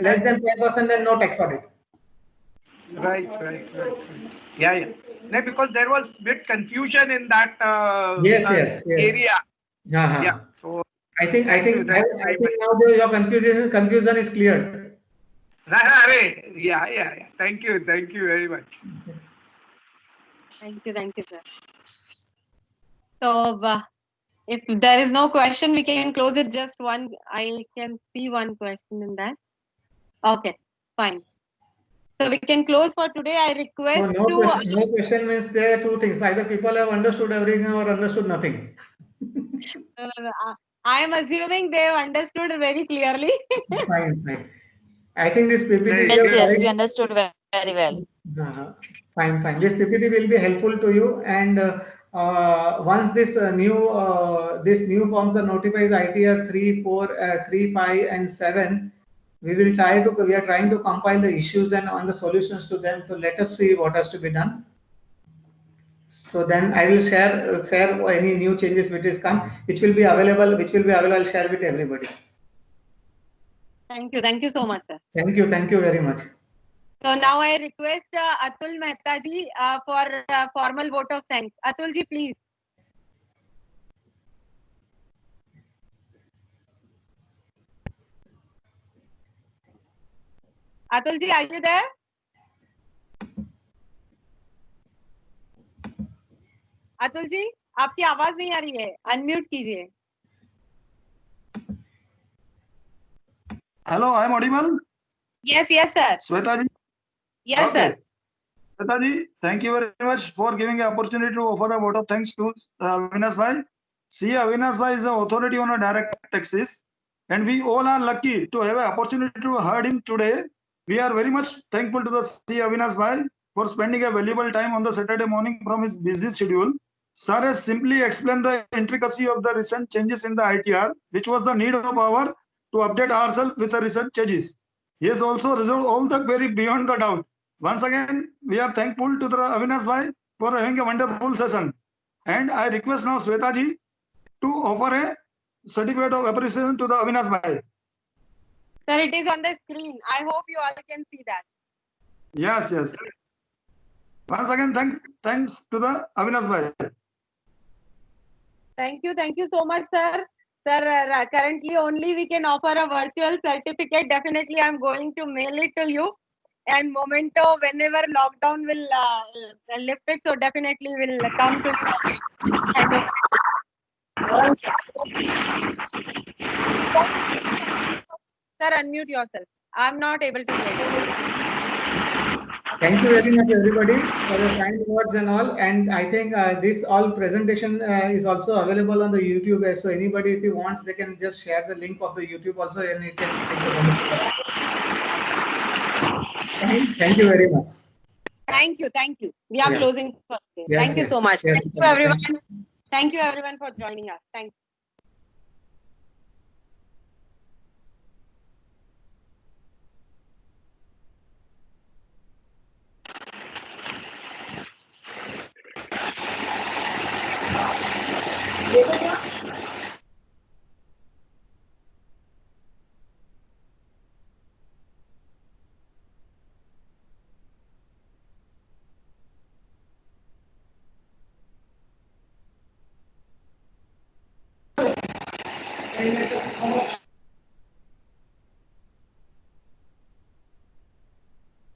Speaker 1: less than 5%, then no tax audit.
Speaker 3: Right. Yeah, yeah. No, because there was bit confusion in that
Speaker 1: Yes.
Speaker 3: area. Yeah.
Speaker 1: Uh-huh.
Speaker 3: So
Speaker 1: I think
Speaker 3: thank you
Speaker 1: I
Speaker 3: very
Speaker 1: think
Speaker 3: much.
Speaker 1: now your confusion is cleared.
Speaker 3: Yeah. Thank you very much.
Speaker 2: Thank you, sir. So, if there is no question, we can close it. Just one, I can see one question in that. Okay, fine. So we can close for today. I request
Speaker 1: No
Speaker 2: to.
Speaker 1: question. No question means there are two things. Either people have understood everything or understood nothing.
Speaker 2: I am assuming they have understood very clearly.
Speaker 1: Fine. I think this PPT
Speaker 3: Very
Speaker 1: we have
Speaker 3: good.
Speaker 4: Yes, we
Speaker 1: tried.
Speaker 4: understood very well.
Speaker 1: Fine. This PPT will be helpful to you, and once this new forms are notified, ITR 3, 4, 3, 5, and 7, we are trying to compile the issues and on the solutions to them. So let us see what has to be done. So then I will share any new changes which is come, which will be available. I'll share with everybody.
Speaker 2: Thank you so much, sir.
Speaker 1: Thank you very much.
Speaker 2: So now I request Atul Mehta ji for formal vote of thanks. Atul ji, please. Atul ji, are you there? Atul ji आपकी आवाज नहीं आ रही है, unmute कीजिए.
Speaker 5: Hello, I am audible.
Speaker 2: Yes, sir.
Speaker 5: Sweta ji.
Speaker 2: Yes,
Speaker 5: Okay.
Speaker 2: sir.
Speaker 5: Sweta ji, thank you very much for giving the opportunity to offer a vote of thanks to Avinash Bhai. See, Avinash Bhai is the authority on a direct taxes, and we all are lucky to have an opportunity to hear him today. We are very much thankful to the C. Avinash Bhai for spending a valuable time on the Saturday morning from his busy schedule. Sir has simply explained the intricacy of the recent changes in the ITR, which was the need of our to update ourselves with the recent changes. He has also resolved all the query beyond the doubt. Once again, we are thankful to the Avinash Bhai for having a wonderful session. And I request now Sweta ji to offer a certificate of appreciation to the Avinash Bhai.
Speaker 2: Sir, it is on the screen. I hope you all can see that.
Speaker 5: Yes. Once again, thanks to the Avinash Bhai.
Speaker 2: Thank you so much, sir. Sir, currently only we can offer a virtual certificate. Definitely, I'm going to mail it to you. And momento, whenever lockdown will lift it, so definitely will come to you. Kind of. Sir, unmute yourself. I'm not able to hear you.
Speaker 1: Thank you very much, everybody, for your kind words and all. And I think this all presentation is also available on the YouTube. So anybody, if he wants, they can just share the link of the YouTube also, and it can take the benefit. Thank you very much.
Speaker 2: Thank you. We are closing for today.
Speaker 1: Yes,
Speaker 2: Thank you so much.
Speaker 1: yes.
Speaker 2: Thank you, everyone. Thank you, everyone, for joining us. Thank you.